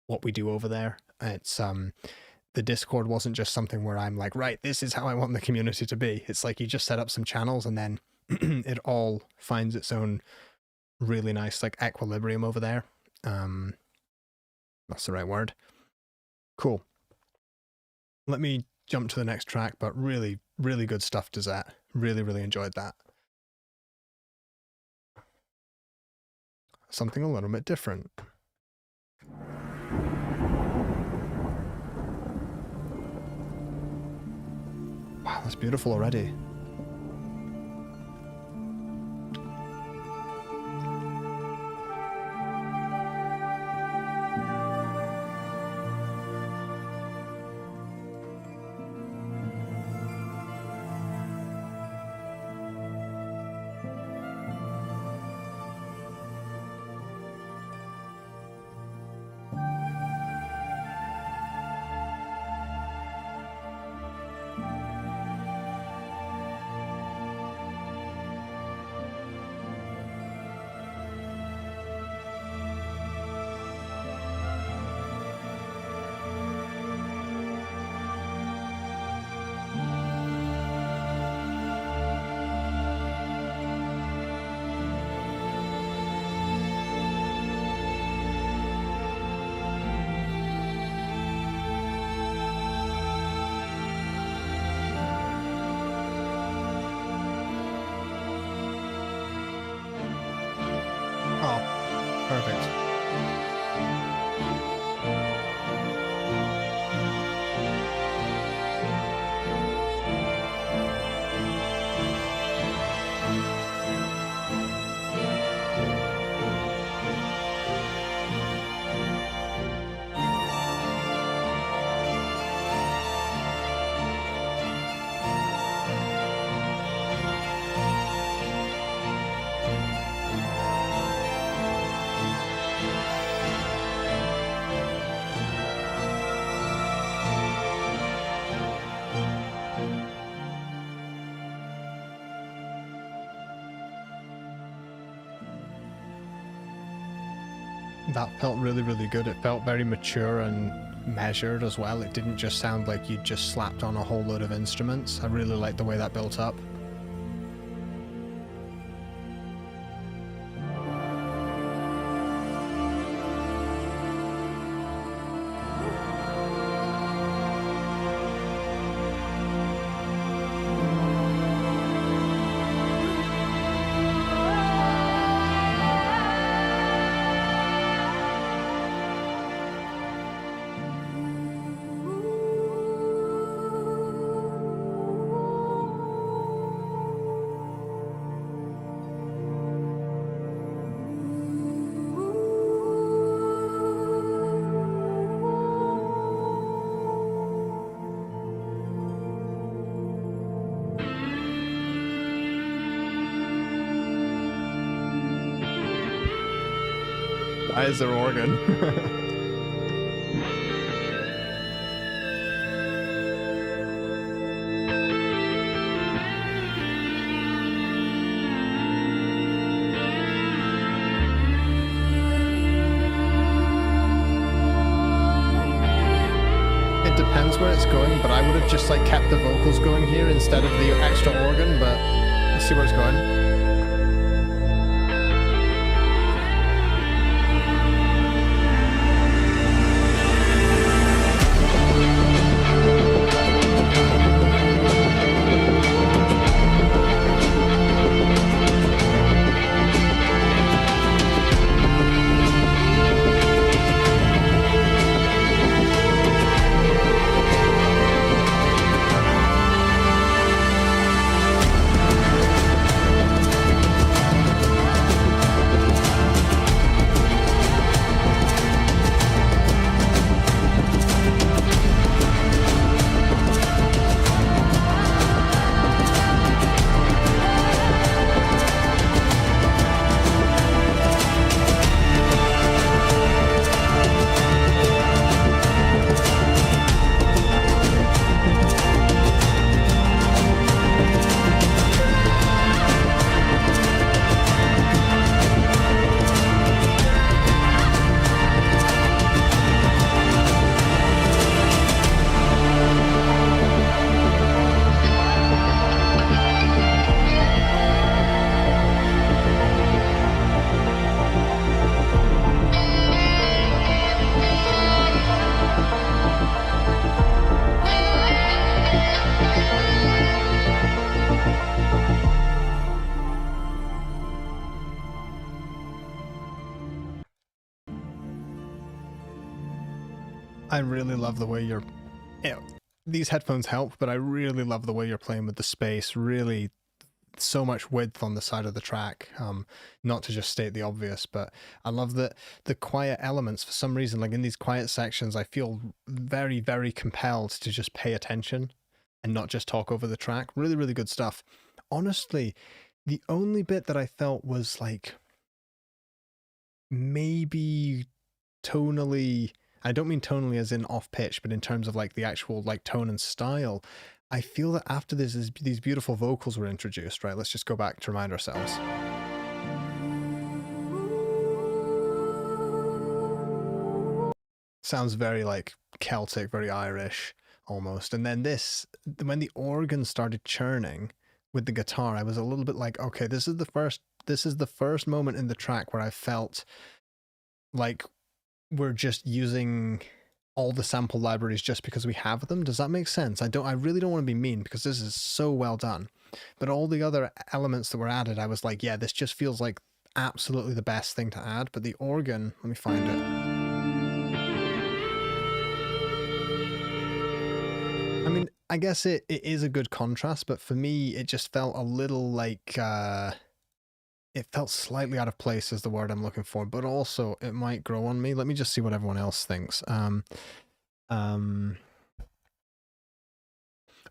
what we do over there. It's the Discord wasn't just something where I'm like, right, this is how I want the community to be. It's like you just set up some channels and then it all finds its own really nice like equilibrium over there. That's the right word. Cool. Let me jump to the next track, but really, really good stuff to that. Really enjoyed that. Something a little bit different. Wow, that's beautiful already. That felt really, really good. It felt very mature and measured as well. It didn't just sound like you just slapped on a whole load of instruments. I really liked the way that built up. Why is there organ? It depends where it's going, but I would have just like kept the vocals going here instead of the extra organ, but let's see where it's going. I really love the way you're... these headphones help, but I really love the way you're playing with the space. Really, so much width on the side of the track. Not to just state the obvious, but I love that the quiet elements, for some reason, like in these quiet sections, I feel very, very compelled to just pay attention and not just talk over the track. Really, really good stuff. Honestly, the only bit that I felt was like maybe tonally... I don't mean tonally as in off pitch, but in terms of like the actual like tone and style. I feel that after these beautiful vocals were introduced, right? Let's just go back to remind ourselves. Sounds very like Celtic, very Irish almost. And then this, when the organ started churning with the guitar, I was a little bit like, okay, this is the first moment in the track where I felt like we're just using all the sample libraries just because we have them. Does that make sense? I really don't want to be mean because this is so well done. But all the other elements that were added, I was like, yeah, this just feels like absolutely the best thing to add. But the organ, let me find it. I mean, I guess it is a good contrast, but for me, it just felt a little like... it felt slightly out of place is the word I'm looking for, but also it might grow on me. Let me just see what everyone else thinks.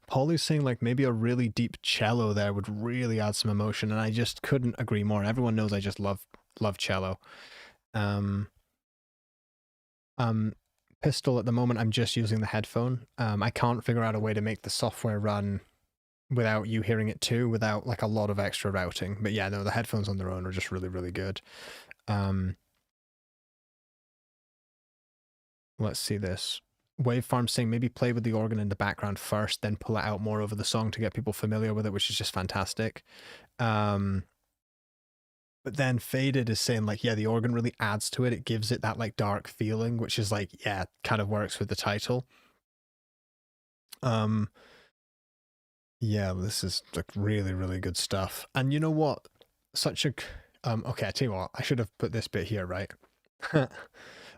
Paulu's saying like maybe a really deep cello there would really add some emotion, and I just couldn't agree more. Everyone knows I just love cello. Pistol, at the moment I'm just using the headphone. I can't figure out a way to make the software run without you hearing it too, without like a lot of extra routing. But yeah, no, the headphones on their own are just really, really good. let's see this. Wavefarm saying maybe play with the organ in the background first, then pull it out more over the song to get people familiar with it, which is just fantastic. But then Faded is saying like, yeah, the organ really adds to it. It gives it that like dark feeling, which is like, yeah, kind of works with the title. Yeah, this is like really, really good stuff. And you know what? Such a okay, I tell you what, I should have put this bit here, right?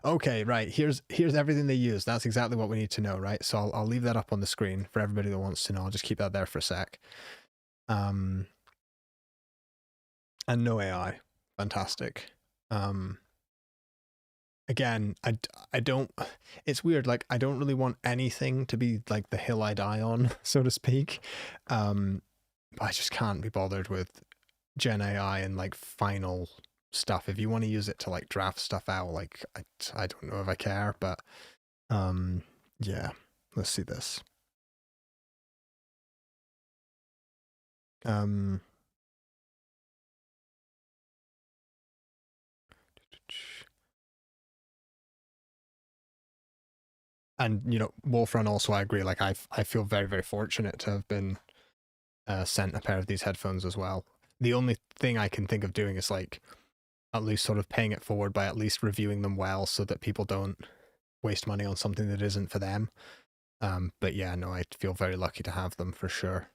Okay, right. Here's everything they use. That's exactly what we need to know, right? So I'll leave that up on the screen for everybody that wants to know. I'll just keep that there for a sec. And no AI. Fantastic. Again, I don't, it's weird, like I don't really want anything to be like the hill I die on, so to speak. But I just can't be bothered with Gen AI and like final stuff. If you want to use it to like draft stuff out, like I don't know if I care, but yeah, let's see this. And you know, Wolfrun also, I agree, like I feel very, very fortunate to have been sent a pair of these headphones as well. The only thing I can think of doing is like at least sort of paying it forward by at least reviewing them well so that people don't waste money on something that isn't for them. But yeah, no, I feel very lucky to have them for sure.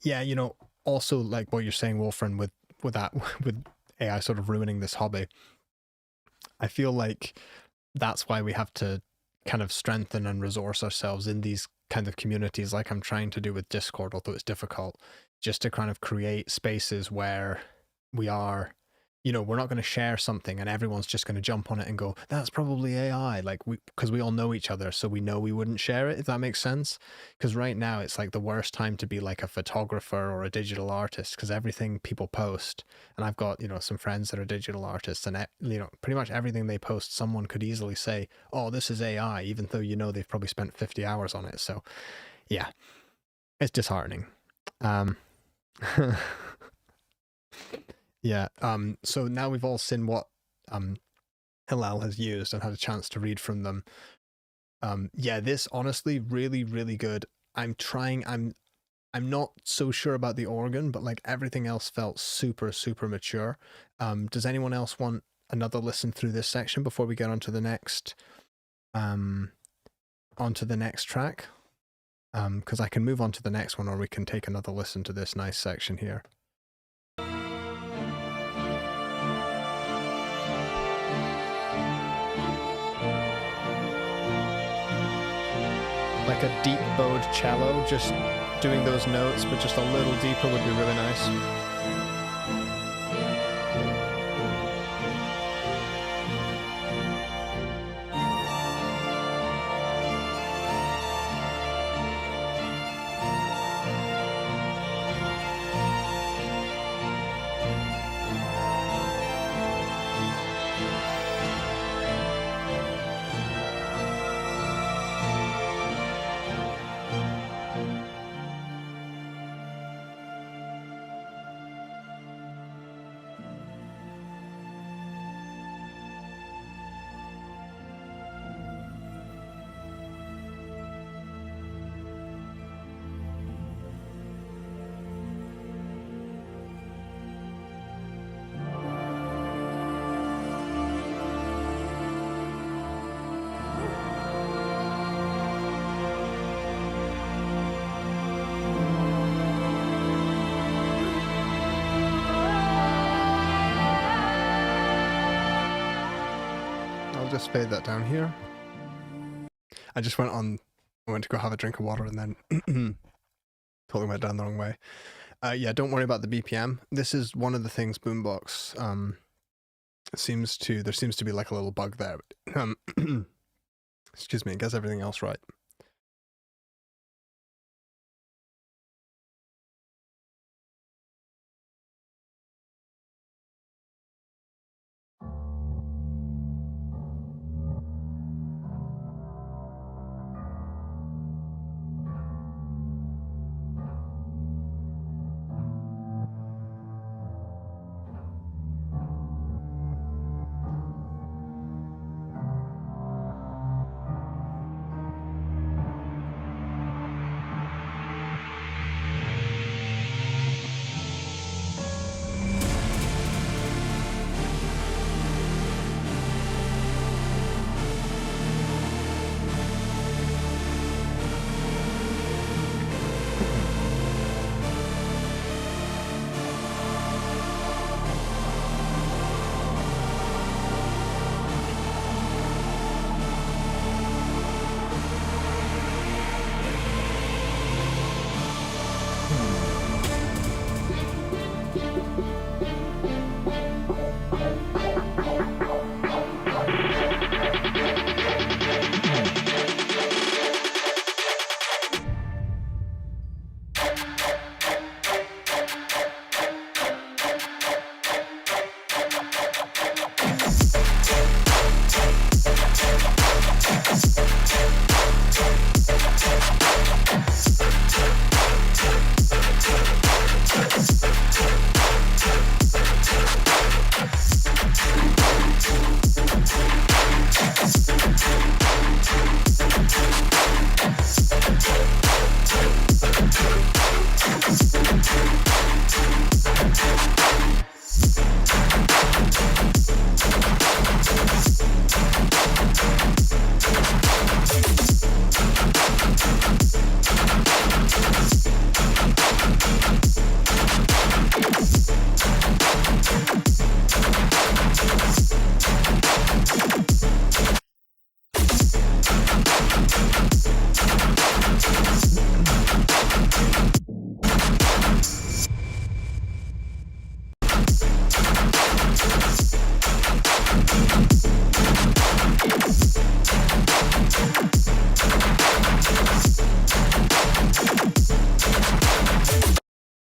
Yeah, you know, also like what you're saying, Wolfram, with that with AI sort of ruining this hobby, I feel like that's why we have to kind of strengthen and resource ourselves in these kind of communities like I'm trying to do with Discord, although it's difficult, just to kind of create spaces where we are, you know, we're not going to share something and everyone's just going to jump on it and go, that's probably AI, like because we all know each other, so we know we wouldn't share it, if that makes sense. Because right now it's like the worst time to be like a photographer or a digital artist, because everything people post, and I've got, you know, some friends that are digital artists, and you know, pretty much everything they post, someone could easily say, oh, this is AI, even though you know they've probably spent 50 hours on it. So yeah, it's disheartening. Yeah. So now we've all seen what Hillel has used and had a chance to read from them. Yeah, this honestly really, really good. I'm not so sure about the organ, but like everything else felt super, super mature. Does anyone else want another listen through this section before we get onto the next track? Because I can move on to the next one, or we can take another listen to this nice section here. Like a deep bowed cello, just doing those notes, but just a little deeper would be really nice. Just fade that down here. I just went to go have a drink of water and then totally went down the wrong way. Yeah, don't worry about the BPM. This is one of the things Boombox there seems to be like a little bug there. But, excuse me, it gets everything else right.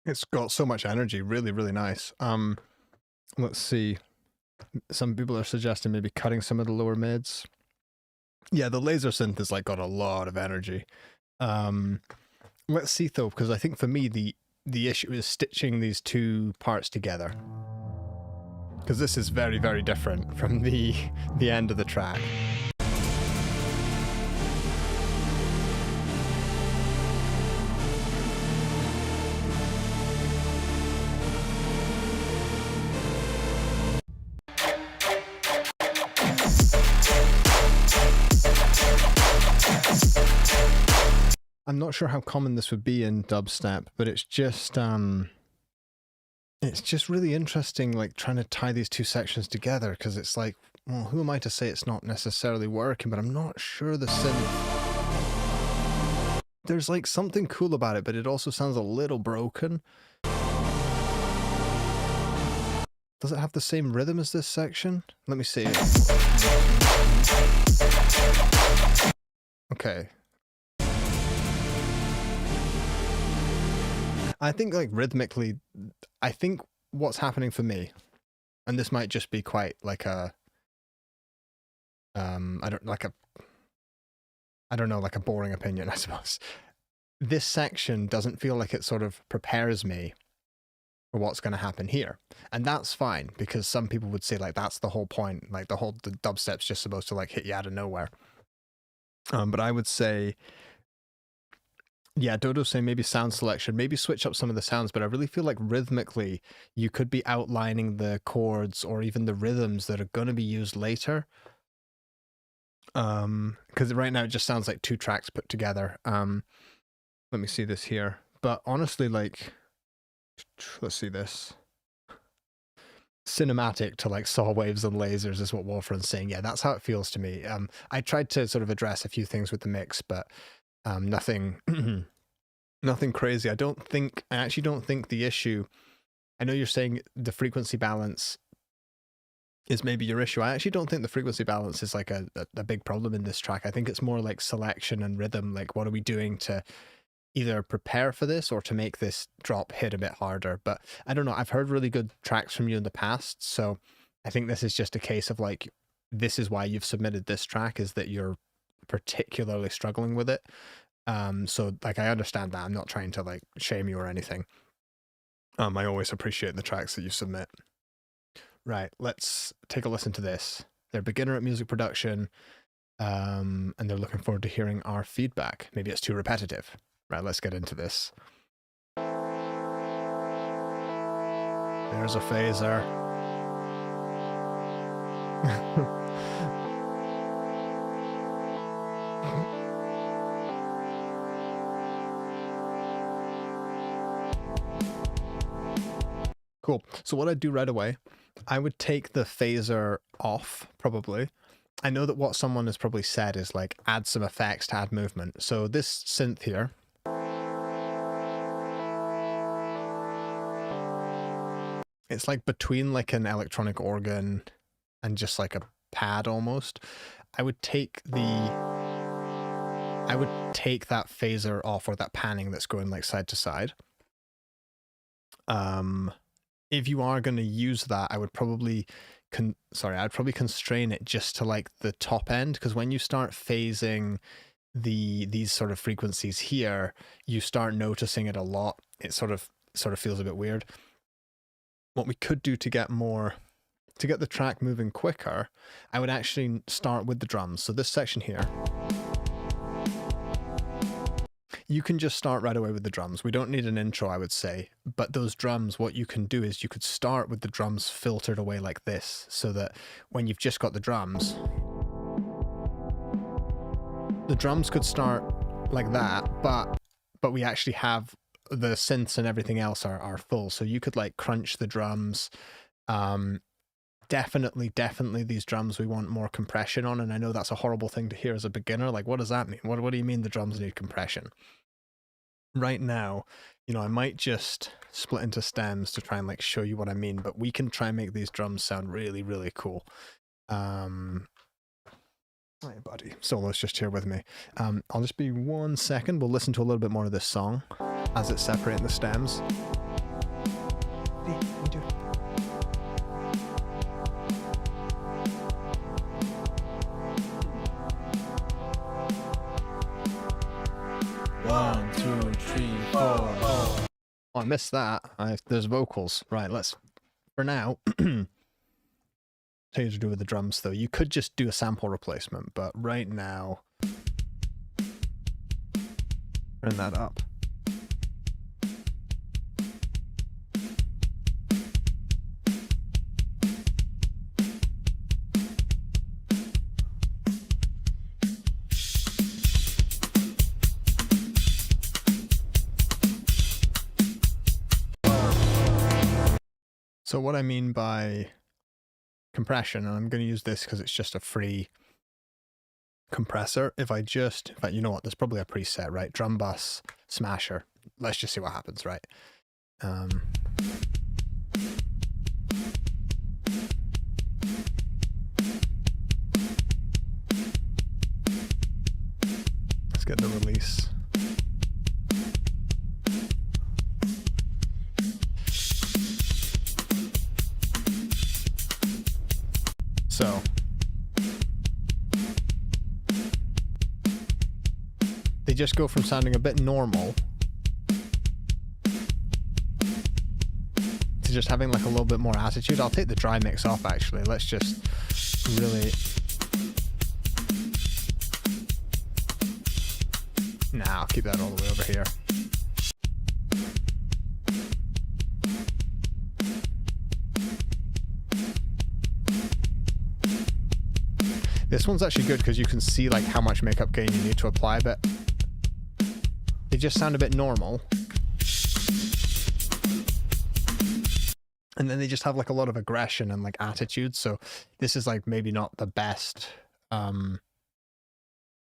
It's got so much energy, really, really nice. Let's see. Some people are suggesting maybe cutting some of the lower mids. Yeah, the laser synth has like got a lot of energy. Let's see though, because I think for me the issue is stitching these two parts together. Because this is very, very different from the end of the track. I'm not sure how common this would be in dubstep, but it's just really interesting, like trying to tie these two sections together, because it's like, well, who am I to say it's not necessarily working, but I'm not sure the synth. There's like something cool about it, but it also sounds a little broken. Does it have the same rhythm as this section? Let me see. Okay. I think like rhythmically, I think what's happening for me, and this might just be quite like a, I don't know, like a boring opinion, I suppose. This section doesn't feel like it sort of prepares me for what's going to happen here. And that's fine, because some people would say like that's the whole point, like the dubstep's just supposed to like hit you out of nowhere. But I would say, yeah, Dodo's saying maybe sound selection, maybe switch up some of the sounds, but I really feel like rhythmically you could be outlining the chords or even the rhythms that are going to be used later. Because right now it just sounds like two tracks put together. Let me see this here. But honestly, like, let's see this. Cinematic to like saw waves and lasers is what Wolfran's saying. Yeah, that's how it feels to me. I tried to sort of address a few things with the mix, but nothing nothing crazy. I actually don't think the issue, I know you're saying the frequency balance is maybe your issue. I actually don't think the frequency balance is like a big problem in this track. I think it's more like selection and rhythm. Like, what are we doing to either prepare for this or to make this drop hit a bit harder? But I don't know. I've heard really good tracks from you in the past. So I think this is just a case of like, this is why you've submitted this track, is that you're particularly struggling with it. So like, I understand that. I'm not trying to like shame you or anything. I always appreciate the tracks that you submit. Right, let's take a listen to this. They're beginner at music production, and they're looking forward to hearing our feedback. Maybe it's too repetitive. Right, let's get into this. There's a phaser. Cool. So what I'd do right away, I would take the phaser off, probably. I know that what someone has probably said is like, add some effects to add movement. So this synth here, it's like between like an electronic organ and just like a pad almost. I would take that phaser off, or that panning that's going like side to side. If you are going to use that, I would probably I'd probably constrain it just to like the top end, because when you start phasing these sort of frequencies here, you start noticing it a lot. It sort of feels a bit weird. What we could do to get the track moving quicker, I would actually start with the drums. So this section here, you can just start right away with the drums. We don't need an intro, I would say. But those drums, what you can do is you could start with the drums filtered away like this, so that when you've just got the drums could start like that, but we actually have the synths and everything else are full. So you could like crunch the drums, definitely these drums we want more compression on, and I know that's a horrible thing to hear as a beginner. Like, what does that mean? What do you mean the drums need compression? Right now, I might just split into stems to try and like show you what I mean, but we can try and make these drums sound really cool. Hi buddy, Solo's just here with me. I'll just be 1 second. We'll listen to a little bit more of this song as it's separating the stems. Hey, what are you doing? One, two, three, four. Oh, I missed that. There's vocals. Right, for now, tell you to do with the drums though. You could just do a sample replacement, but right now, turn that up. So what I mean by compression, and I'm going to use this because it's just a free compressor. In fact, you know what, there's probably a preset, right? Drum bus, smasher. Let's just see what happens, right? Let's get the release. So they just go from sounding a bit normal to just having like a little bit more attitude. I'll take the dry mix off actually. Let's just really... Nah, I'll keep that all the way over here. This one's actually good because you can see like how much makeup gain you need to apply, but they just sound a bit normal. And then they just have like a lot of aggression and like attitude. So this is like maybe not the best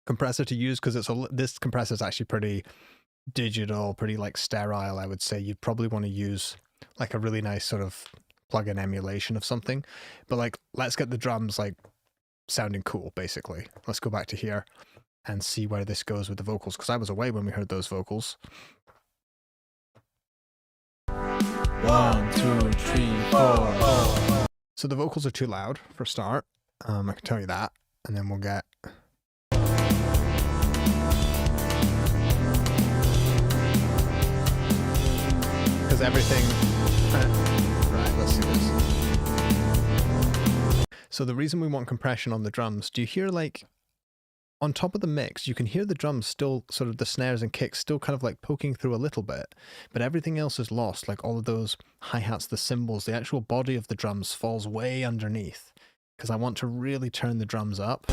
compressor to use because this compressor is actually pretty digital, pretty like sterile, I would say. You'd probably want to use like a really nice sort of plug-in emulation of something. But like, let's get the drums like sounding cool, basically. Let's go back to here and see where this goes with the vocals, because I was away when we heard those vocals. 1, 2, 3, 4. So the vocals are too loud for a start. I can tell you that. And then we'll get... Because everything... Right, let's see this. So the reason we want compression on the drums, do you hear like... On top of the mix, you can hear the drums still, sort of the snares and kicks still kind of like poking through a little bit, but everything else is lost, like all of those hi-hats, the cymbals, the actual body of the drums falls way underneath, because I want to really turn the drums up.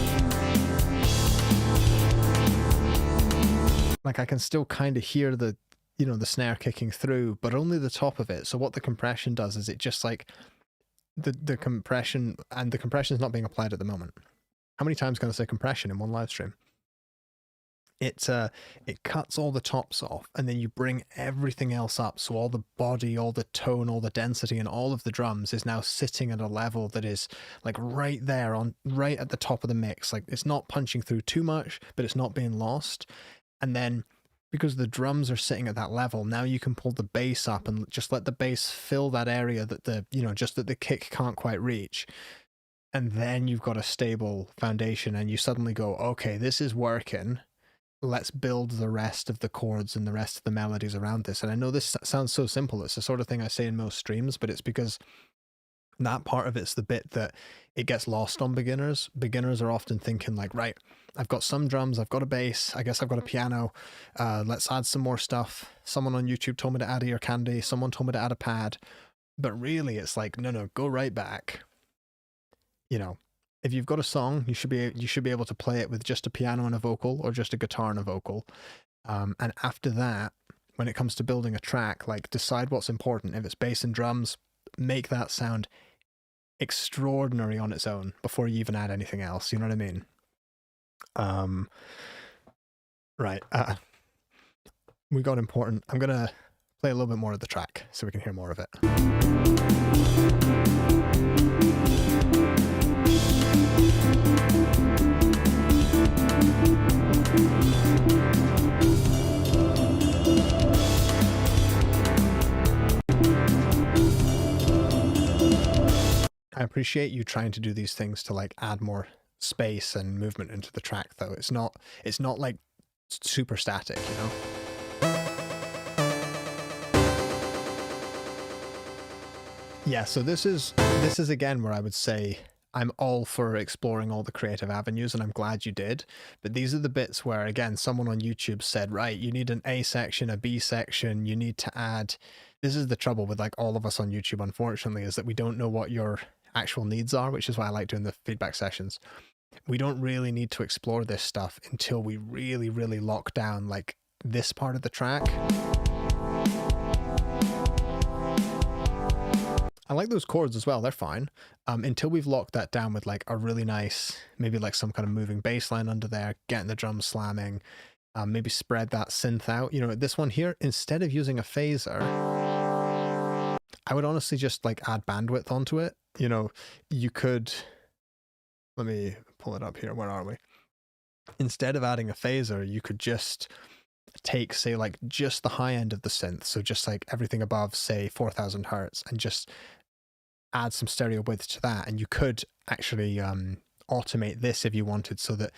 Like I can still kind of hear the, you know, the snare kicking through, but only the top of it. So what the compression does is it just like, the compression, and the compression is not being applied at the moment. How many times can I say compression in one live stream? It cuts all the tops off, and then you bring everything else up. So all the body, all the tone, all the density, and all of the drums is now sitting at a level that is like right there, right at the top of the mix. Like it's not punching through too much, but it's not being lost. And then because the drums are sitting at that level, now you can pull the bass up and just let the bass fill that area that just that the kick can't quite reach. And then you've got a stable foundation, and you suddenly go, okay, this is working. Let's build the rest of the chords and the rest of the melodies around this. And I know this sounds so simple. It's the sort of thing I say in most streams, but it's because that part of it's the bit that it gets lost on beginners. Beginners are often thinking like, right, I've got some drums, I've got a bass, I guess I've got a piano. Let's add some more stuff. Someone on YouTube told me to add ear candy. Someone told me to add a pad. But really it's like, no, go right back. You know, if you've got a song, you should be able to play it with just a piano and a vocal, or just a guitar and a vocal. And after that, when it comes to building a track, like decide what's important. If it's bass and drums, make that sound extraordinary on its own before you even add anything else. You know what I mean? Right. We got important. I'm going to play a little bit more of the track so we can hear more of it. I appreciate you trying to do these things to like add more space and movement into the track though. It's not like super static, you know? Yeah, so this is again where I would say I'm all for exploring all the creative avenues, and I'm glad you did. But these are the bits where, again, someone on YouTube said, right, you need an A section, a B section, you need to add... This is the trouble with like all of us on YouTube, unfortunately, is that we don't know what your actual needs are, which is why I like doing the feedback sessions. We don't really need to explore this stuff until we really, really lock down like this part of the track. I like those chords as well, they're fine. Until we've locked that down with like a really nice, maybe like some kind of moving bass line under there, getting the drums slamming, maybe spread that synth out. You know, this one here, instead of using a phaser, I would honestly just like add bandwidth onto it. You know, you could, let me pull it up here, where are we? Instead of adding a phaser, you could just take, say, like just the high end of the synth, so just like everything above, say, 4000 hertz, and just add some stereo width to that, and you could actually automate this if you wanted, so that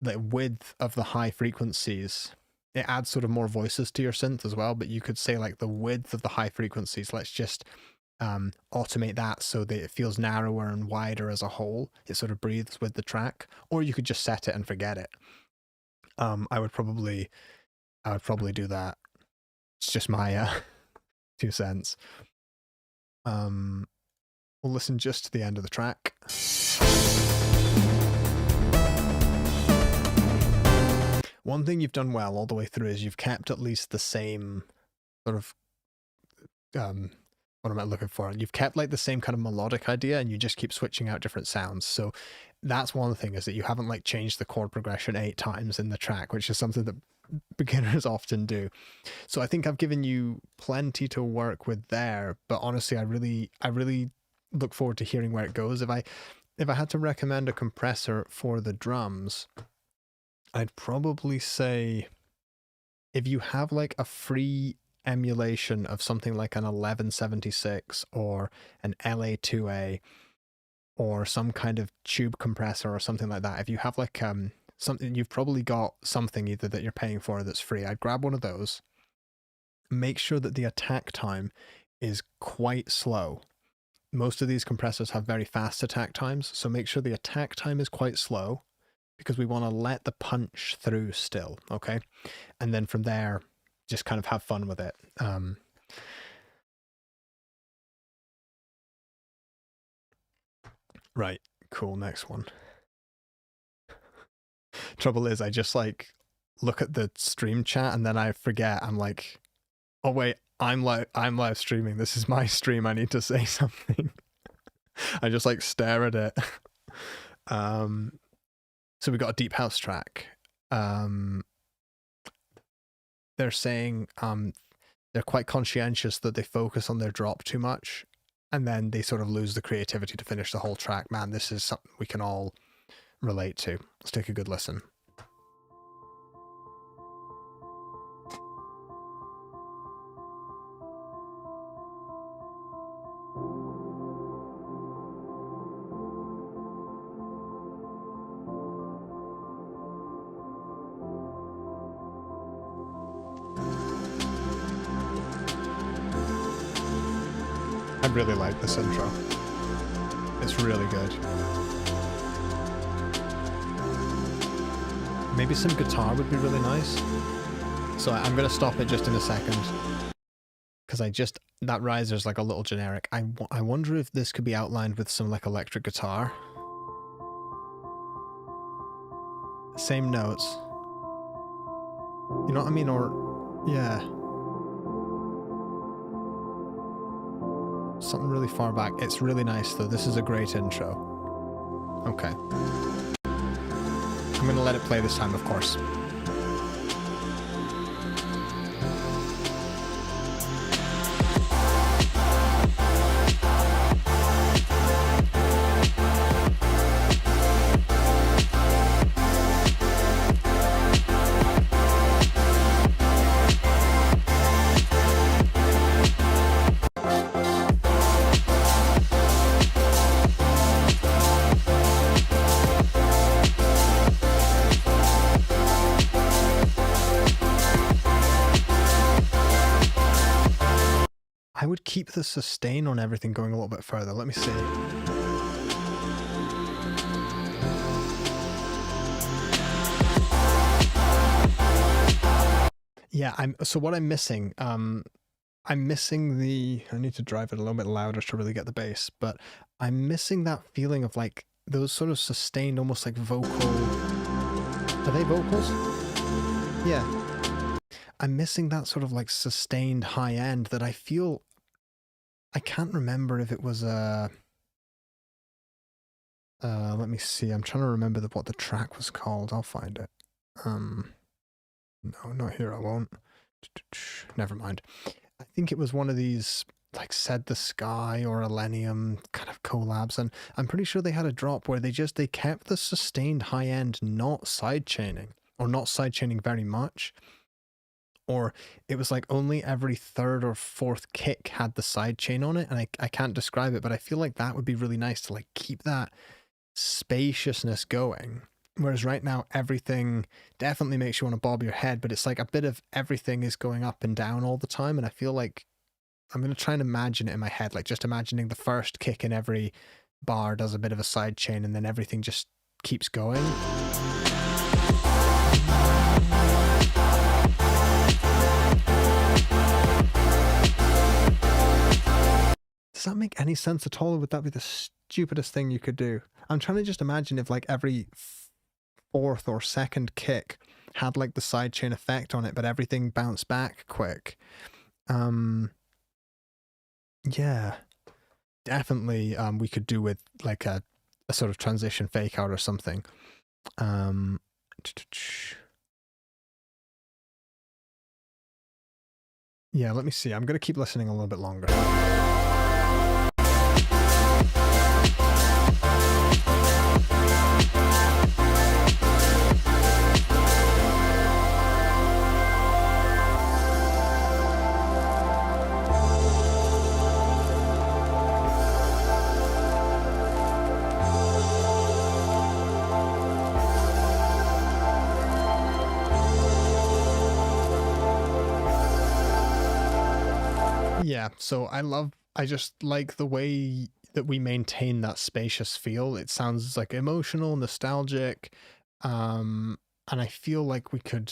the width of the high frequencies, it adds sort of more voices to your synth as well, but you could say like the width of the high frequencies, let's just automate that so that it feels narrower and wider as a whole. It sort of breathes with the track, or you could just set it and forget it. I would probably do that. It's just my 2 cents. We'll listen just to the end of the track. One thing you've done well all the way through is you've kept at least the same sort of, what am I looking for? You've kept like the same kind of melodic idea, and you just keep switching out different sounds. So that's one thing, is that you haven't like changed the chord progression 8 times in the track, which is something that beginners often do. So I think I've given you plenty to work with there, but honestly, I really look forward to hearing where it goes. If I had to recommend a compressor for the drums, I'd probably say if you have like a free emulation of something like an 1176 or an LA2A or some kind of tube compressor or something like that, if you have like something, you've probably got something either that you're paying for that's free, I'd grab one of those. Make sure that the attack time is quite slow. Most of these compressors have very fast attack times, so make sure the attack time is quite slow, because we want to let the punch through still, okay? And then from there, just kind of have fun with it. Right, cool, next one. Trouble is, I just like look at the stream chat and then I forget. I'm like, oh wait, I'm live streaming. This is my stream. I need to say something. I just like stare at it. So we got a deep house track. They're saying they're quite conscientious that they focus on their drop too much, and then they sort of lose the creativity to finish the whole track. Man, this is something we can all relate to. Let's take a good listen. I really like this intro. It's really good. Maybe some guitar would be really nice. So I'm going to stop it just in a second, because that riser's like a little generic. I wonder if this could be outlined with some like electric guitar. Same notes. You know what I mean? Or, yeah. something really far back. It's really nice though. This is a great intro. Okay. I'm gonna let it play this time, of course. I would keep the sustain on everything going a little bit further. Let me see. Yeah, so what I'm missing, I'm missing I need to drive it a little bit louder to really get the bass, but I'm missing that feeling of like those sort of sustained, almost like vocal. Are they vocals? Yeah. I'm missing that sort of like sustained high end that I feel. I can't remember if it was a. Let me see. I'm trying to remember what the track was called. I'll find it. No, not here. I won't. Never mind. I think it was one of these like Said the Sky or Elenium kind of collabs, and I'm pretty sure they had a drop where they kept the sustained high end, not side chaining or not side chaining very much. Or it was like only every third or fourth kick had the side chain on it, and I can't describe it, but I feel like that would be really nice to like keep that spaciousness going. Whereas right now everything definitely makes you want to bob your head, but it's like a bit of everything is going up and down all the time, and I feel like I'm going to try and imagine it in my head, like just imagining the first kick in every bar does a bit of a side chain and then everything just keeps going. Does that make any sense at all? Would that be the stupidest thing you could do? I'm trying to just imagine if like every fourth or second kick had like the sidechain effect on it, but everything bounced back quick. Yeah, definitely we could do with like a sort of transition fake out or something. Yeah, let me see. I'm going to keep listening a little bit longer. Yeah, so I just like the way that we maintain that spacious feel. It sounds like emotional, nostalgic, and I feel like we could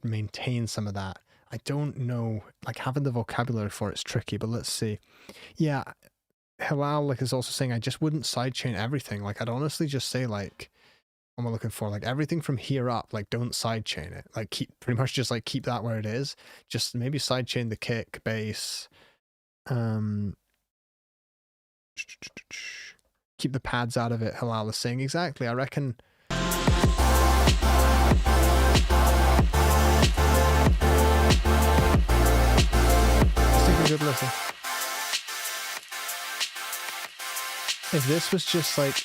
maintain some of that. I don't know, like having the vocabulary for it's tricky, but let's see. Yeah, Halal like is also saying I just wouldn't sidechain everything. Like I'd honestly just say like, what am I looking for? Like everything from here up, like don't sidechain it. Like keep pretty much just like keep that where it is. Just maybe sidechain the kick, bass. Keep the pads out of it. Halal is saying exactly. I reckon. Let's take a good listen. If this was just like,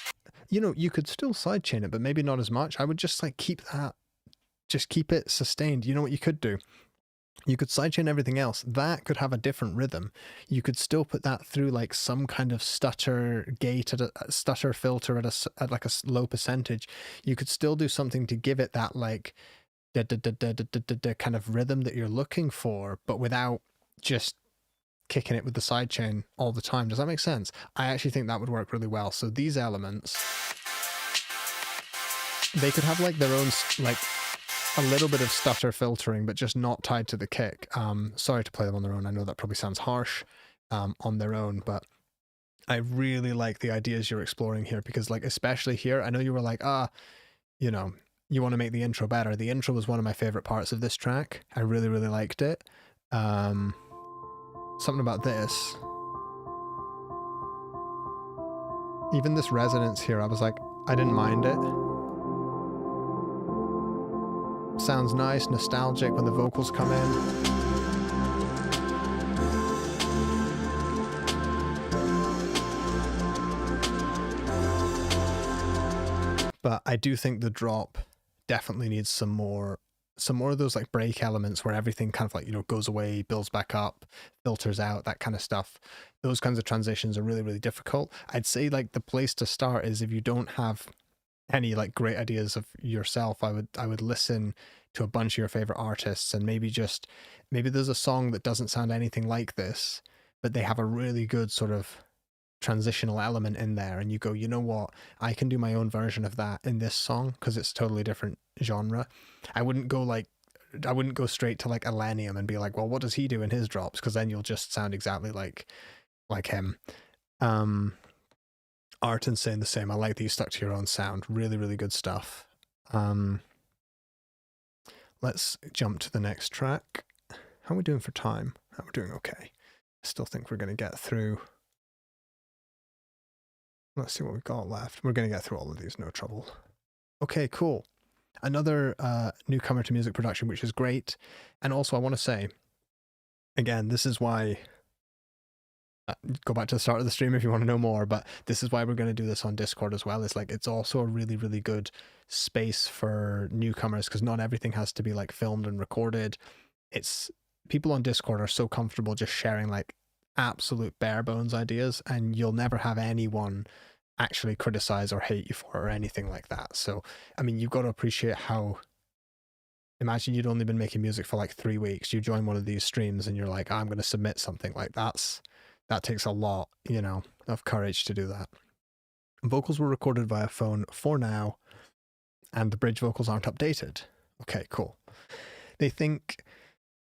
you know, you could still sidechain it, but maybe not as much. I would just like keep that, just keep it sustained. You know what you could do? You could sidechain everything else. That could have a different rhythm. You could still put that through like some kind of stutter gate at a stutter filter at like a low percentage. You could still do something to give it that like kind of rhythm that you're looking for, but without just kicking it with the sidechain all the time. Does that make sense? I actually think that would work really well. So these elements, they could have like their own like a little bit of stutter filtering, but just not tied to the kick. Sorry to play them on their own. I know that probably sounds harsh on their own, but I really like the ideas you're exploring here, because like, especially here, I know you were like, you know, you want to make the intro better. The intro was one of my favorite parts of this track. I really, really liked it. Something about this. Even this resonance here, I was like, I didn't mind it. Sounds nice, nostalgic when the vocals come in. But I do think the drop definitely needs some more of those like break elements where everything kind of like, you know, goes away, builds back up, filters out, that kind of stuff. Those kinds of transitions are really, really difficult. I'd say like the place to start is if you don't have any like great ideas of yourself, I would listen to a bunch of your favorite artists and maybe there's a song that doesn't sound anything like this, but they have a really good sort of transitional element in there, and you go, you know what, I can do my own version of that in this song because it's totally different genre. I wouldn't go straight to like Elenium and be like, well, what does he do in his drops? Because then you'll just sound exactly like him. Arton saying the same. I like that you stuck to your own sound. Really, really good stuff. Let's jump to the next track. How are we doing for time? We're doing okay. I still think we're going to get through. Let's see what we've got left. We're going to get through all of these, no trouble. Okay, cool. Another newcomer to music production, which is great. And also I want to say, again, this is why, go back to the start of the stream if you want to know more, but this is why we're going to do this on Discord as well. It's like, it's also a really, really good space for newcomers because not everything has to be like filmed and recorded. It's people on Discord are so comfortable just sharing like absolute bare bones ideas, and you'll never have anyone actually criticize or hate you for it or anything like that. So, I mean, you've got to appreciate how, imagine you'd only been making music for like 3 weeks, you join one of these streams and you're like, I'm going to submit something like that takes a lot, you know, of courage to do that. Vocals were recorded via phone for now, and the bridge vocals aren't updated. Okay, cool. They think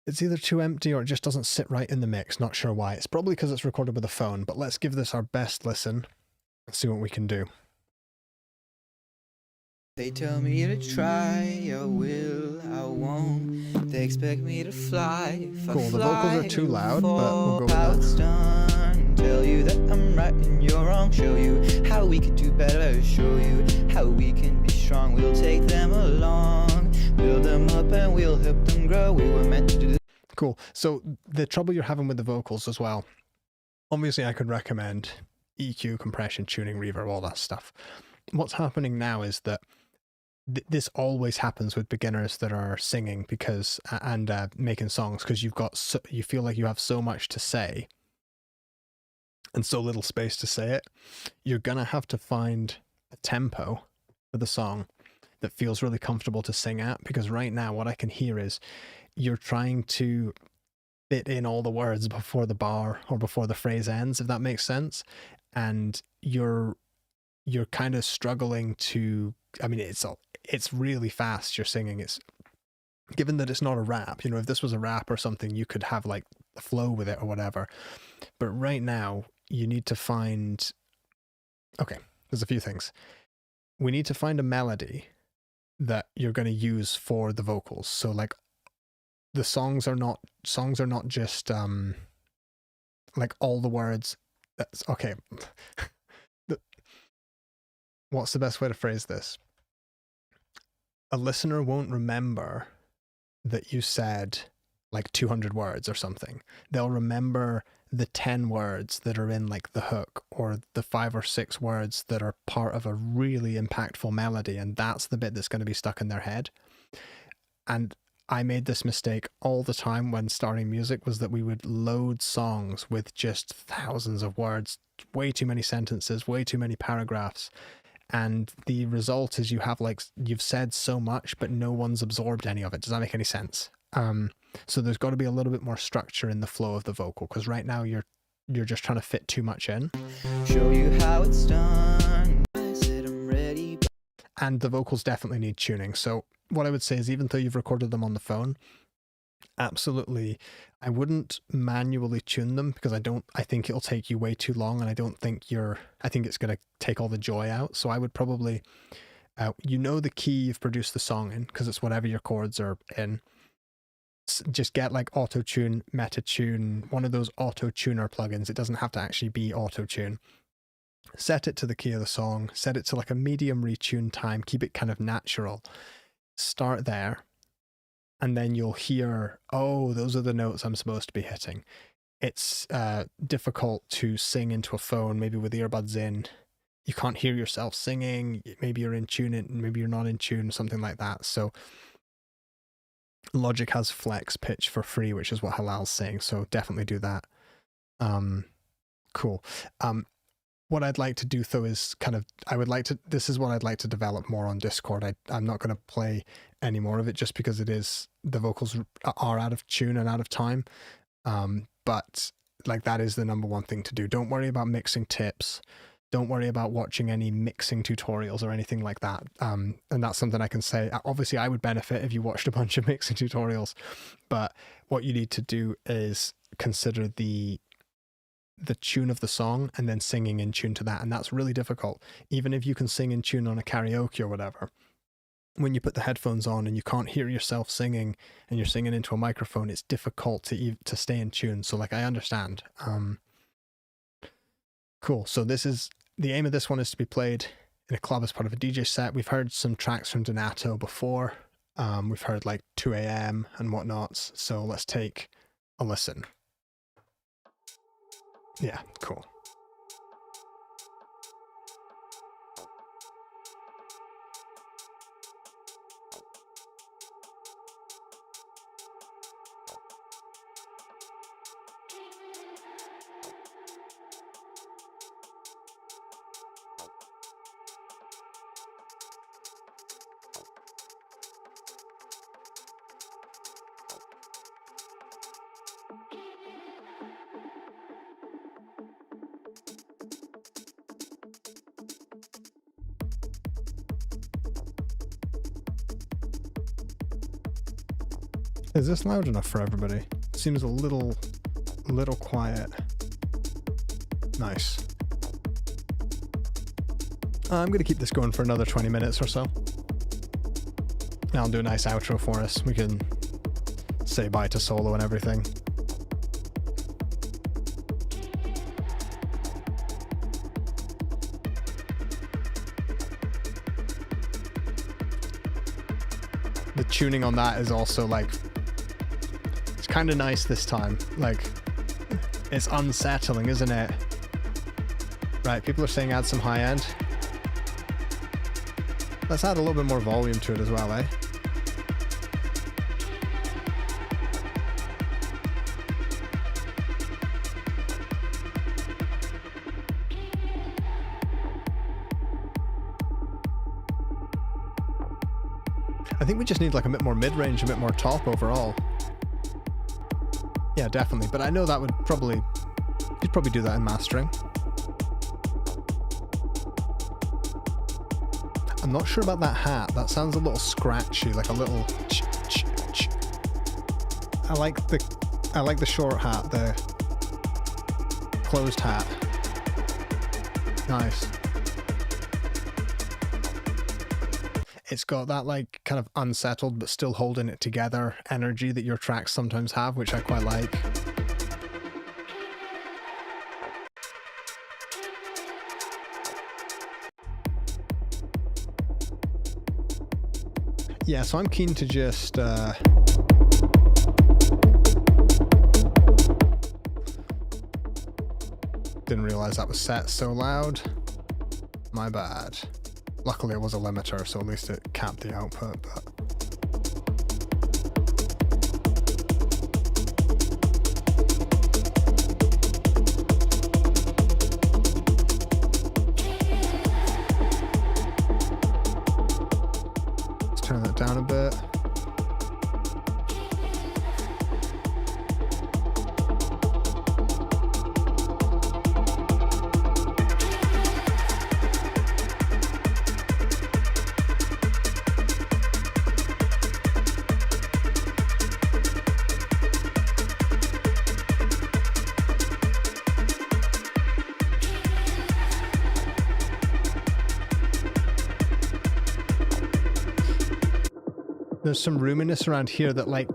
it's either too empty or it just doesn't sit right in the mix. Not sure why. It's probably because it's recorded with a phone, but let's give this our best listen and see what we can do. They tell me to try, I will, I won't. They expect me to fly. If Cool, I the vocals are fly, too you loud, but we'll go fall. How with it's that. done. Tell you that I'm right and you're wrong. Show you how we could do better. Show you how we can be strong. We'll take them along, build them up and we'll help them grow. We were meant to do this. Cool. So the trouble you're having with the vocals as well, obviously I could recommend EQ, compression, tuning, reverb, all that stuff. What's happening now is that this always happens with beginners that are singing because and making songs, because you feel like you have so much to say and so little space to say it. You're gonna have to find a tempo for the song that feels really comfortable to sing at, because right now what I can hear is you're trying to fit in all the words before the bar or before the phrase ends, if that makes sense. And you're kind of struggling to, I mean, it's really fast you're singing. It's, given that it's not a rap, you know, if this was a rap or something, you could have like a flow with it or whatever. But right now you need to find, okay, there's a few things. We need to find a melody that you're going to use for the vocals. So like the songs are not just like all the words. That's okay. What's the best way to phrase this? A listener won't remember that you said like 200 words or something. They'll remember the 10 words that are in like the hook, or the 5 or 6 words that are part of a really impactful melody, and that's the bit that's going to be stuck in their head. And I made this mistake all the time when starting music, was that we would load songs with just thousands of words, way too many sentences, way too many paragraphs. And the result is you have like, you've said so much, but no one's absorbed any of it. Does that make any sense? So there's got to be a little bit more structure in the flow of the vocal, because right now you're just trying to fit too much in. Show you how it's done. I said I'm ready. And the vocals definitely need tuning. So what I would say is, even though you've recorded them on the phone, absolutely, I wouldn't manually tune them, because I think it'll take you way too long, and I think it's going to take all the joy out. So I would probably, you know, the key you've produced the song in, because it's whatever your chords are in. Just get like auto-tune, meta-tune, one of those auto-tuner plugins. It doesn't have to actually be auto-tune. set it to the key of the song, set it to like a medium retune time, keep it kind of natural. Start there, and then you'll hear, oh, those are the notes I'm supposed to be hitting. It's difficult to sing into a phone, maybe with earbuds in. You can't hear yourself singing. Maybe you're in tune, maybe you're not in tune, something like that. So Logic has flex pitch for free, which is what Halal's saying. So definitely do that. Cool. What I'd like to do though is this is what I'd like to develop more on Discord. I'm not going to play any more of it just because the vocals are out of tune and out of time. But like that is the number one thing to do. Don't worry about mixing tips. Don't worry about watching any mixing tutorials or anything like that. And that's something I can say. Obviously, I would benefit if you watched a bunch of mixing tutorials, but what you need to do is consider the tune of the song and then singing in tune to that. And that's really difficult. Even if you can sing in tune on a karaoke or whatever, when you put the headphones on and you can't hear yourself singing and you're singing into a microphone, it's difficult to stay in tune. So like, I understand. Cool. So the aim of this one is to be played in a club as part of a DJ set. We've heard some tracks from Donato before. We've heard like 2 a.m. and whatnots. So let's take a listen. Yeah, cool. Is this loud enough for everybody? Seems a little quiet. Nice. I'm going to keep this going for another 20 minutes or so. And I'll do a nice outro for us. We can say bye to Solo and everything. The tuning on that is also like, it's kind of nice this time. Like, it's unsettling, isn't it? Right, people are saying add some high end. Let's add a little bit more volume to it as well, eh? I think we just need like a bit more mid-range, a bit more top overall. Yeah, definitely. But I know that you'd probably do that in mastering. I'm not sure about that hat. That sounds a little scratchy, like a little ch. I like the short hat, the closed hat. Nice. It's got that like kind of unsettled but still holding it together energy that your tracks sometimes have, which I quite like. Yeah, so I'm keen to just didn't realize that was set so loud. My bad. Luckily it was a limiter, so at least it capped the output, but... Let's turn that down a bit. There's some roominess around here that like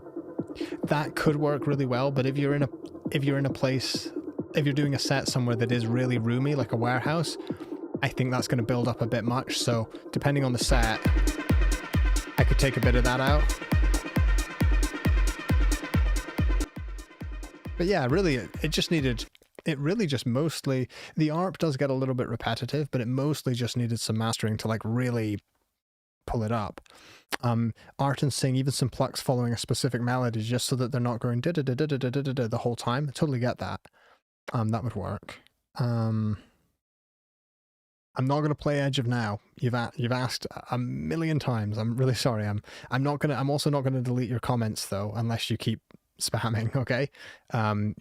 that could work really well, but if you're in a place if you're doing a set somewhere that is really roomy, like a warehouse, I think that's going to build up a bit much. So depending on the set, I could take a bit of that out. But yeah, really, it really just mostly, the ARP does get a little bit repetitive, but it mostly just needed some mastering to like really pull it up. Art and sing, even some plucks following a specific melody just so that they're not going da da da da da da da da the whole time. I totally get that. That would work. I'm not going to play Edge of Now. You've asked a million times. I'm really sorry. I'm also not going to delete your comments though, unless you keep spamming. Okay.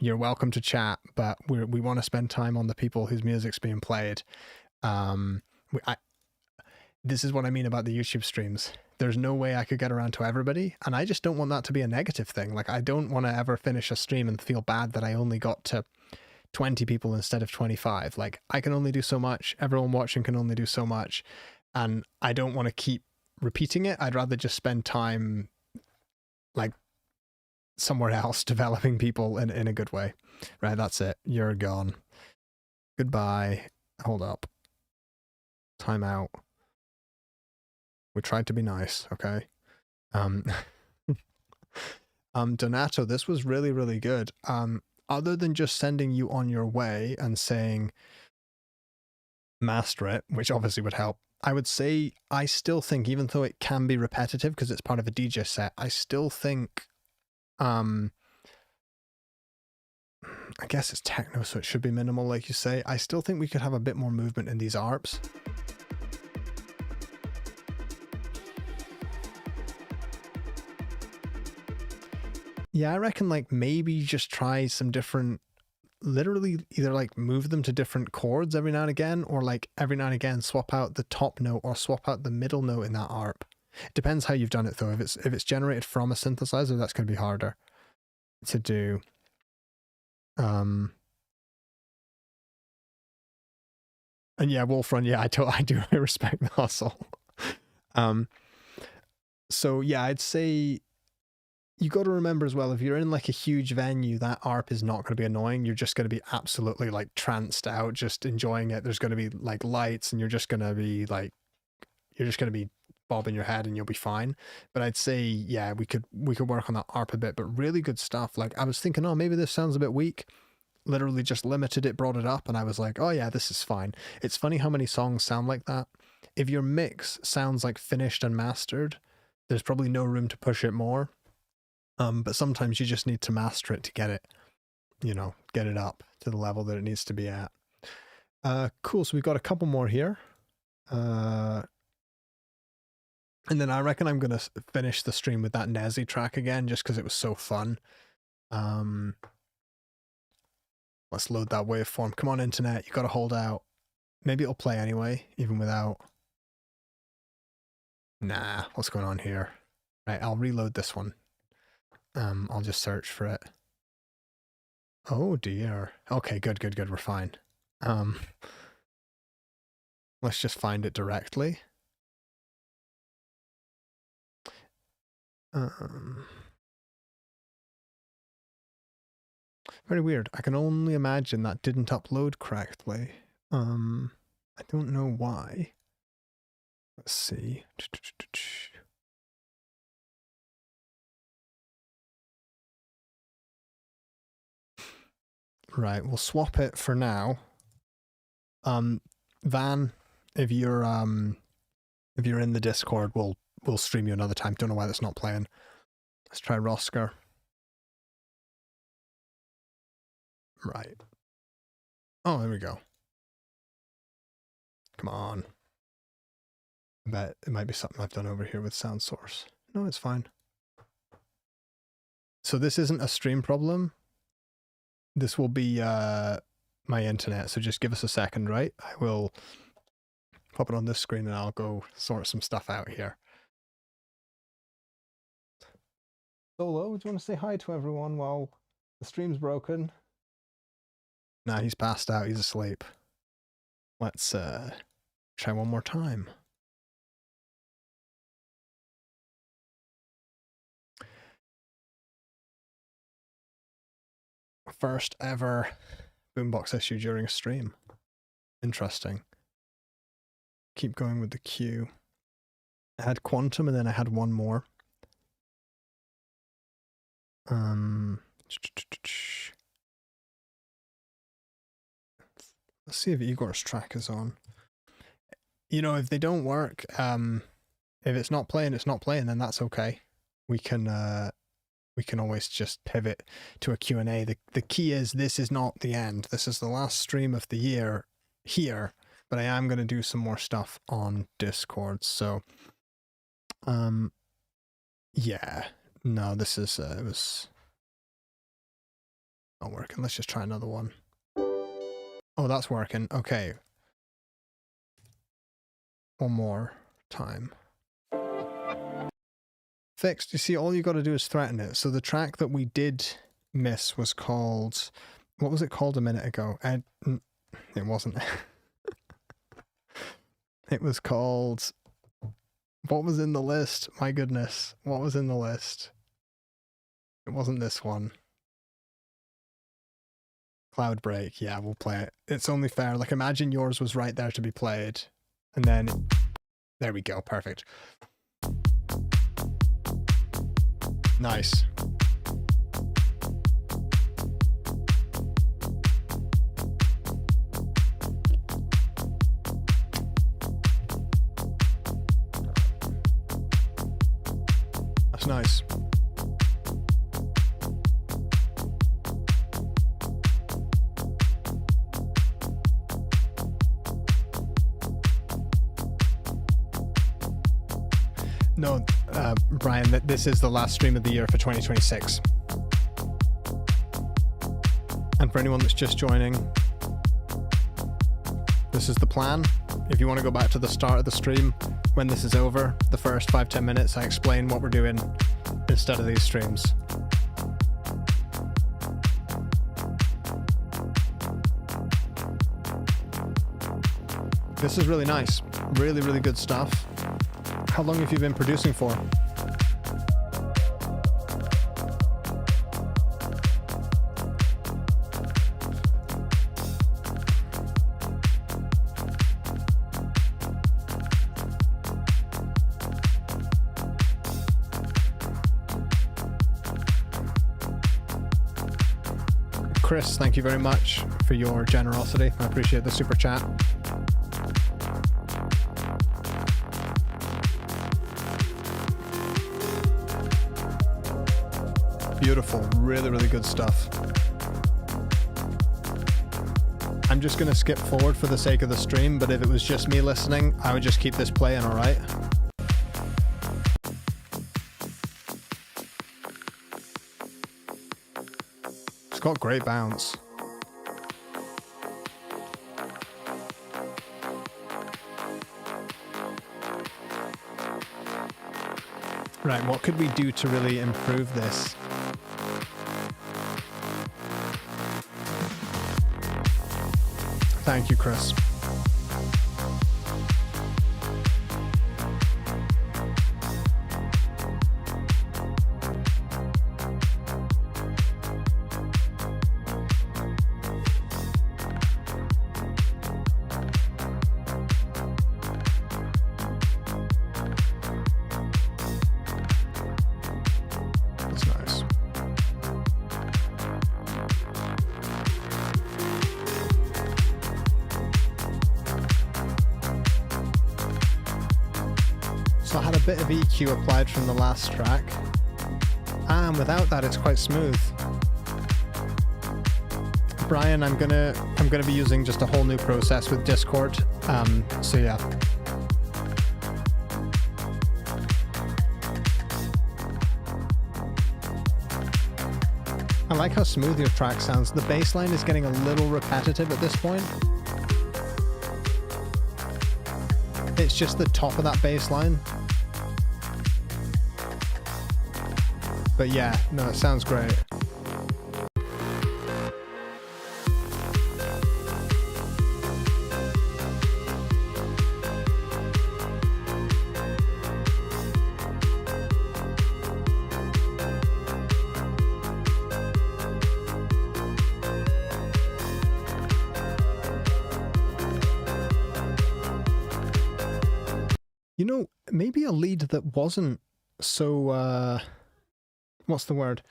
You're welcome to chat, but we want to spend time on the people whose music's being played. This is what I mean about the YouTube streams. There's no way I could get around to everybody, and I just don't want that to be a negative thing. Like, I don't want to ever finish a stream and feel bad that I only got to 20 people instead of 25. Like, I can only do so much. Everyone watching can only do so much, and I don't want to keep repeating it. I'd rather just spend time, like, somewhere else developing people in a good way. Right, that's it. You're gone. Goodbye. Hold up. Time out. We tried to be nice, okay? Donato, this was really, really good. Other than just sending you on your way and saying master it, which obviously would help, I would say I still think, even though it can be repetitive because it's part of a DJ set, I still think, I guess it's techno, so it should be minimal, like you say. I still think we could have a bit more movement in these ARPs. Yeah, I reckon like maybe just try some different, literally either like move them to different chords every now and again, or like every now and again swap out the top note or swap out the middle note in that ARP. It depends how you've done it though. If it's generated from a synthesizer, that's going to be harder to do. And yeah, Wolfrun, yeah, I respect the hustle. So yeah, I'd say you got to remember as well, if you're in like a huge venue, that ARP is not going to be annoying. You're just going to be absolutely like tranced out, just enjoying it. There's going to be like lights and you're just going to be bobbing your head and you'll be fine. But I'd say, yeah, we could work on that ARP a bit, but really good stuff. Like I was thinking, oh, maybe this sounds a bit weak. Literally just limited it, brought it up, and I was like, oh yeah, this is fine. It's funny how many songs sound like that. If your mix sounds like finished and mastered, there's probably no room to push it more. But sometimes you just need to master it to get it, get it up to the level that it needs to be at. Cool, so we've got a couple more here. And then I reckon I'm going to finish the stream with that Nezzy track again, just because it was so fun. Let's load that waveform. Come on, internet, you got to hold out. Maybe it'll play anyway, even without. Nah, what's going on here? Right, I'll reload this one. I'll just search for it. Oh dear. Okay, good. We're fine. Let's just find it directly. Very weird. I can only imagine that didn't upload correctly. I don't know why. Let's see. Right, we'll swap it for now. Van, if you're in the Discord, we'll stream you another time. Don't know why that's not playing. Let's try Rosker. Right. Oh, there we go. Come on. I bet it might be something I've done over here with sound source. No, it's fine. So this isn't a stream problem. This will be my internet, so just give us a second, right? I will pop it on this screen and I'll go sort some stuff out here. Solo, do you want to say hi to everyone while the stream's broken? Nah, he's passed out, he's asleep. Let's try one more time. First ever boombox issue during a stream. Interesting. Keep going with the queue. I had Quantum and then I had one more. Let's see if Igor's track is on. You know, if they don't work, if it's not playing, then that's okay. We can always just pivot to a Q&A. The key is this is not the end. This is the last stream of the year here, but I am going to do some more stuff on Discord. So, yeah, no, this is, it was not working. Let's just try another one. Oh, that's working. Okay. One more time. Fixed. You see, all you got to do is threaten it. So the track that we did miss was called... What was it called a minute ago? It wasn't. It was called... What was in the list? My goodness. What was in the list? It wasn't this one. Cloud Break. Yeah, we'll play it. It's only fair. Like, imagine yours was right there to be played. And then... There we go. Perfect. Nice. That's nice. No, Brian, this is the last stream of the year for 2026. And for anyone that's just joining, this is the plan. If you want to go back to the start of the stream, when this is over, the first 5-10 minutes, I explain what we're doing instead of these streams. This is really nice. Really, really good stuff. How long have you been producing for? Chris, thank you very much for your generosity. I appreciate the super chat. Beautiful, really, really good stuff. I'm just going to skip forward for the sake of the stream, but if it was just me listening, I would just keep this playing, alright? It's got great bounce. Right, what could we do to really improve this? Thank you, Chris. That's nice. So I had a bit of EQ applied from the last track, and without that it's quite smooth. Brian, I'm gonna be using just a whole new process with Discord. So yeah. I like how smooth your track sounds. The bass line is getting a little repetitive at this point. It's just the top of that bass line. But yeah, no, it sounds great. You know, maybe a lead that wasn't so, what's the word?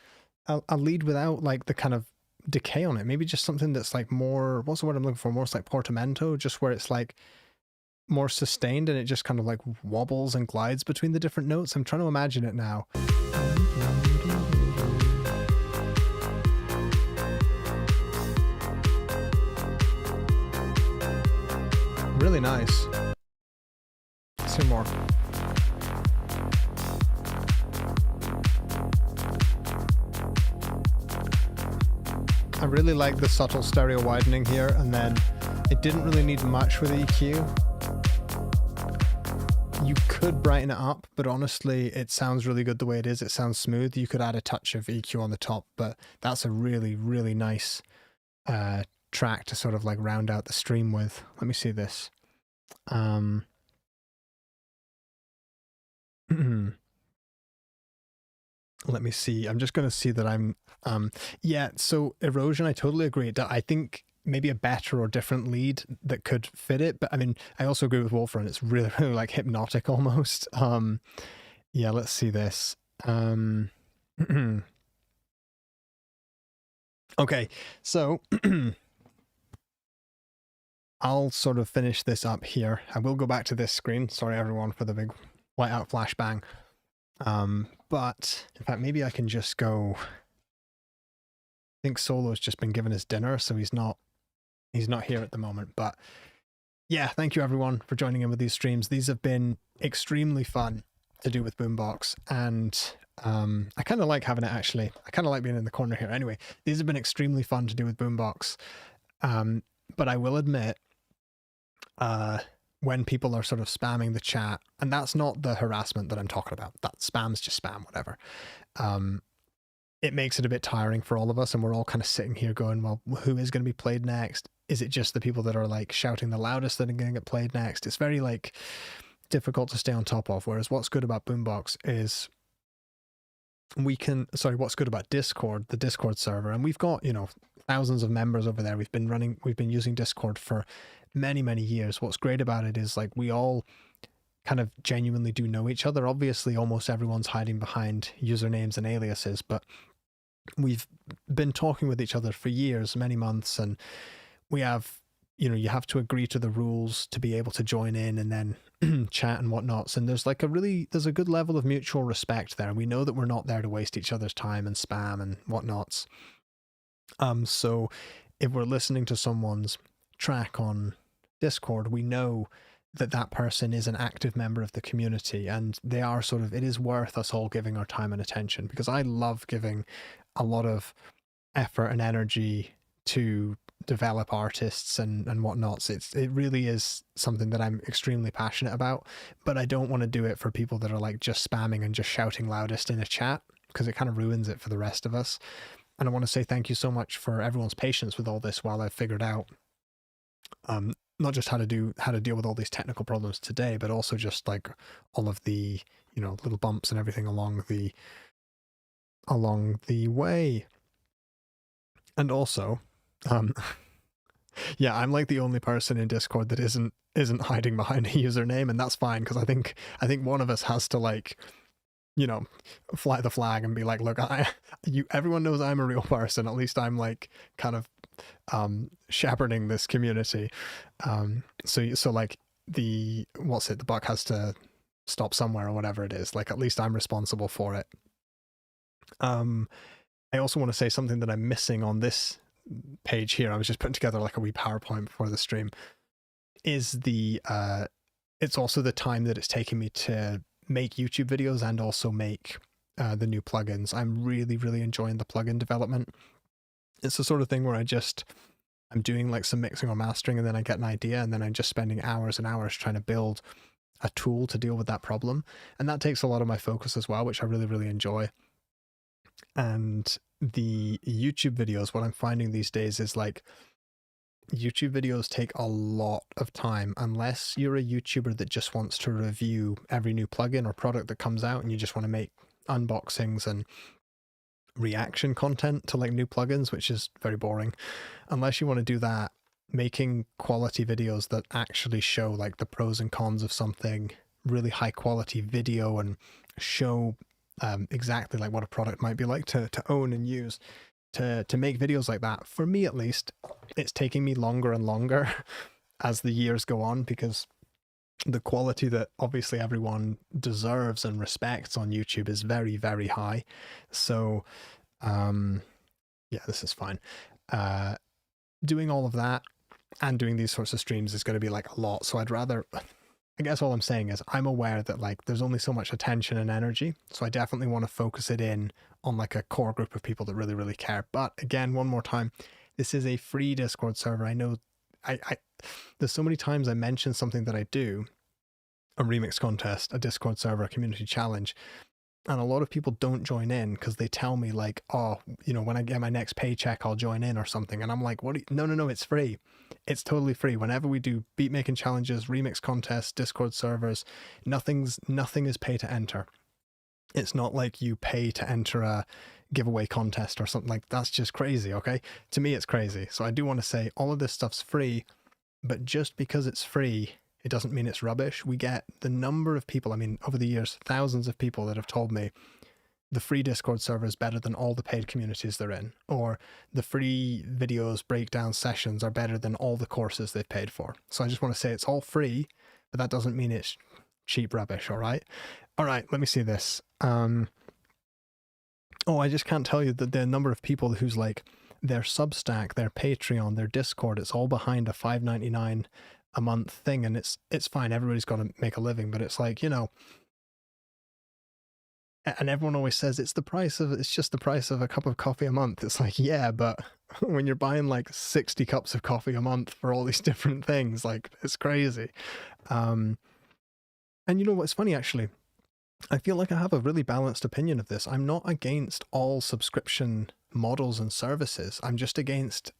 A lead without like the kind of decay on it. Maybe just something that's like more, what's the word I'm looking for? More like portamento, just where it's like more sustained and it just kind of like wobbles and glides between the different notes. I'm trying to imagine it now. Really nice. Let's hear more. I really like the subtle stereo widening here, and then it didn't really need much with EQ. You could brighten it up, but honestly, it sounds really good the way it is. It sounds smooth. You could add a touch of EQ on the top, but that's a really, really nice track to sort of like round out the stream with. Let me see this. Let me see. I'm just going to see that I'm, yeah, so Erosion, I totally agree. I think maybe a better or different lead that could fit it. But I mean, I also agree with Wolfrun. It's really, really like hypnotic almost. Yeah, let's see this. Okay, so I'll sort of finish this up here. I will go back to this screen. Sorry, everyone, for the big whiteout flashbang. But in fact, maybe I can just go. I think Solo's just been given his dinner, so he's not here at the moment. But yeah, thank you everyone for joining in with these streams. These have been extremely fun to do with Boombox, and I kind of like having it actually. I kind of like being in the corner here. Anyway, these have been extremely fun to do with Boombox. But I will admit, when people are sort of spamming the chat, and that's not the harassment that I'm talking about. That spam's just spam, whatever. It makes it a bit tiring for all of us, and we're all kind of sitting here going, well, who is going to be played next? Is it just the people that are like shouting the loudest that are going to get played next? It's very like difficult to stay on top of. Whereas what's good about Boombox is what's good about Discord, the Discord server, and we've got, you know, thousands of members over there. We've been using Discord for many, many years. What's great about it is like we all kind of genuinely do know each other. Obviously, almost everyone's hiding behind usernames and aliases, but we've been talking with each other for years, many months, and we have, you know, you have to agree to the rules to be able to join in and then chat and whatnots. And there's like there's a good level of mutual respect there. We know that we're not there to waste each other's time and spam and whatnots. So if we're listening to someone's track on Discord, we know that that person is an active member of the community, and they are sort of, it is worth us all giving our time and attention, because I love giving a lot of effort and energy to develop artists and whatnots. It really is something that I'm extremely passionate about, but I don't want to do it for people that are like just spamming and just shouting loudest in a chat, because it kind of ruins it for the rest of us. And I want to say thank you so much for everyone's patience with all this while I've figured out not just how to deal with all these technical problems today, but also just like all of the, you know, little bumps and everything along the way. And also, yeah, I'm like the only person in Discord that isn't hiding behind a username, and that's fine, because I think one of us has to, like, you know, fly the flag and be like, look, everyone knows I'm a real person. At least I'm like kind of shepherding this community. So like the buck has to stop somewhere, or whatever it is. Like, at least I'm responsible for it. I also want to say something that I'm missing on this page here. I was just putting together like a wee PowerPoint before the stream. Is it's also the time that it's taking me to make YouTube videos and also make the new plugins. I'm really, really enjoying the plugin development. It's the sort of thing where I'm doing like some mixing or mastering, and then I get an idea, and then I'm just spending hours and hours trying to build a tool to deal with that problem. And that takes a lot of my focus as well, which I really, really enjoy. And the YouTube videos, what I'm finding these days is like, YouTube videos take a lot of time, unless you're a YouTuber that just wants to review every new plugin or product that comes out, and you just want to make unboxings and reaction content to like new plugins, which is very boring. Unless you want to do that, making quality videos that actually show like the pros and cons of something really high quality video and show exactly like what a product might be like to own and use. To make videos like that, for me at least, it's taking me longer and longer as the years go on, because the quality that obviously everyone deserves and respects on YouTube is very, very high. So yeah, this is fine. Doing all of that and doing these sorts of streams is going to be like a lot. So I'd rather, I guess all I'm saying is I'm aware that like there's only so much attention and energy. So I definitely want to focus it in on like a core group of people that really, really care. But again, one more time, this is a free Discord server. I know there's so many times I mention something that I do, a remix contest, a Discord server, a community challenge, and a lot of people don't join in because they tell me like, oh, you know, when I get my next paycheck, I'll join in or something. And I'm like, what? No, it's free. It's totally free. Whenever we do beat making challenges, remix contests, Discord servers, nothing is pay to enter. It's not like you pay to enter a giveaway contest or something. Like, that's just crazy. Okay. To me, it's crazy. So I do want to say all of this stuff's free, but just because it's free, it doesn't mean it's rubbish. We get the number of people, I mean, over the years, thousands of people that have told me the free Discord server is better than all the paid communities they're in, or the free videos, breakdown sessions are better than all the courses they've paid for. So I just want to say it's all free, but that doesn't mean it's cheap rubbish. All right. All right. Let me see this. Oh, I just can't tell you that the number of people who's like their Substack, their Patreon, their Discord, it's all behind a $5.99 a month thing, and it's fine, everybody's got to make a living, but it's like, you know, and everyone always says it's just the price of a cup of coffee a month. It's like, yeah, but when you're buying like 60 cups of coffee a month for all these different things, like, it's crazy. And you know what's funny, actually, I feel like I have a really balanced opinion of this. I'm not against all subscription models and services. I'm just against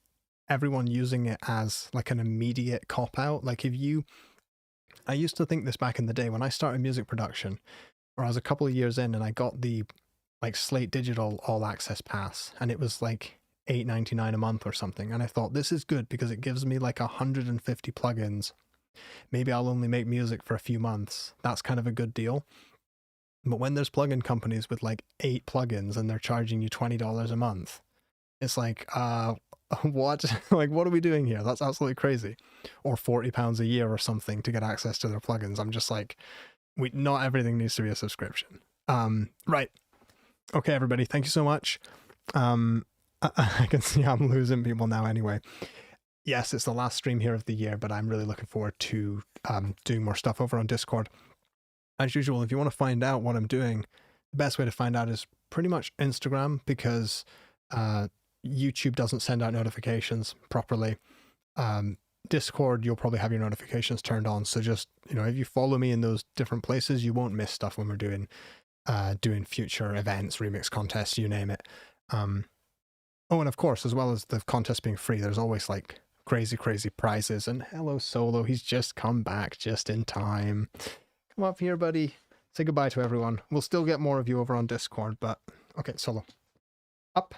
everyone using it as like an immediate cop-out. Like, I used to think this back in the day when I started music production, or I was a couple of years in and I got the like Slate Digital All Access Pass, and it was like $8.99 a month or something. And I thought, this is good because it gives me like 150 plugins. Maybe I'll only make music for a few months. That's kind of a good deal. But when there's plugin companies with like 8 plugins and they're charging you $20 a month, it's like, what? Like, what are we doing here? That's absolutely crazy. Or £40 a year or something to get access to their plugins. I'm just like, not everything needs to be a subscription. Right. Okay, everybody. Thank you so much. I can see I'm losing people now anyway. Yes, it's the last stream here of the year, but I'm really looking forward to doing more stuff over on Discord. As usual, if you want to find out what I'm doing, the best way to find out is pretty much Instagram, because YouTube doesn't send out notifications properly. Discord, you'll probably have your notifications turned on. So just, you know, if you follow me in those different places, you won't miss stuff when we're doing future events, remix contests, you name it. Oh, and of course, as well as the contest being free, there's always like crazy prizes. And hello, Solo. He's just come back just in time. Come up here, buddy. Say goodbye to everyone. We'll still get more of you over on Discord, but okay, Solo. Up.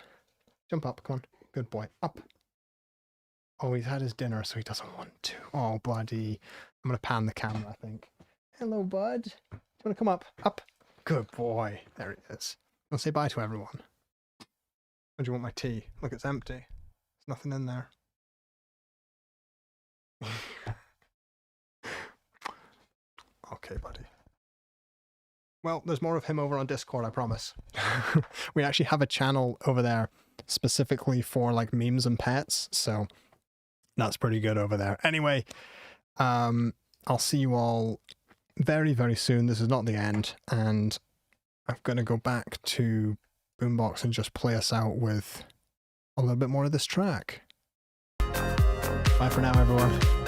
Jump up. Come on. Good boy. Up. Oh, he's had his dinner, so he doesn't want to. Oh, buddy. I'm going to pan the camera, I think. Hello, bud. Do you want to come up? Up. Good boy. There he is. I'll say bye to everyone. Or do you want my tea? Look, it's empty. There's nothing in there. Okay, buddy. Well, there's more of him over on Discord, I promise. We actually have a channel over there specifically for like memes and pets, so that's pretty good over there. Anyway, I'll see you all very, very soon. This is not the end, and I'm going to go back to Boombox and just play us out with a little bit more of this track. Bye for now, everyone.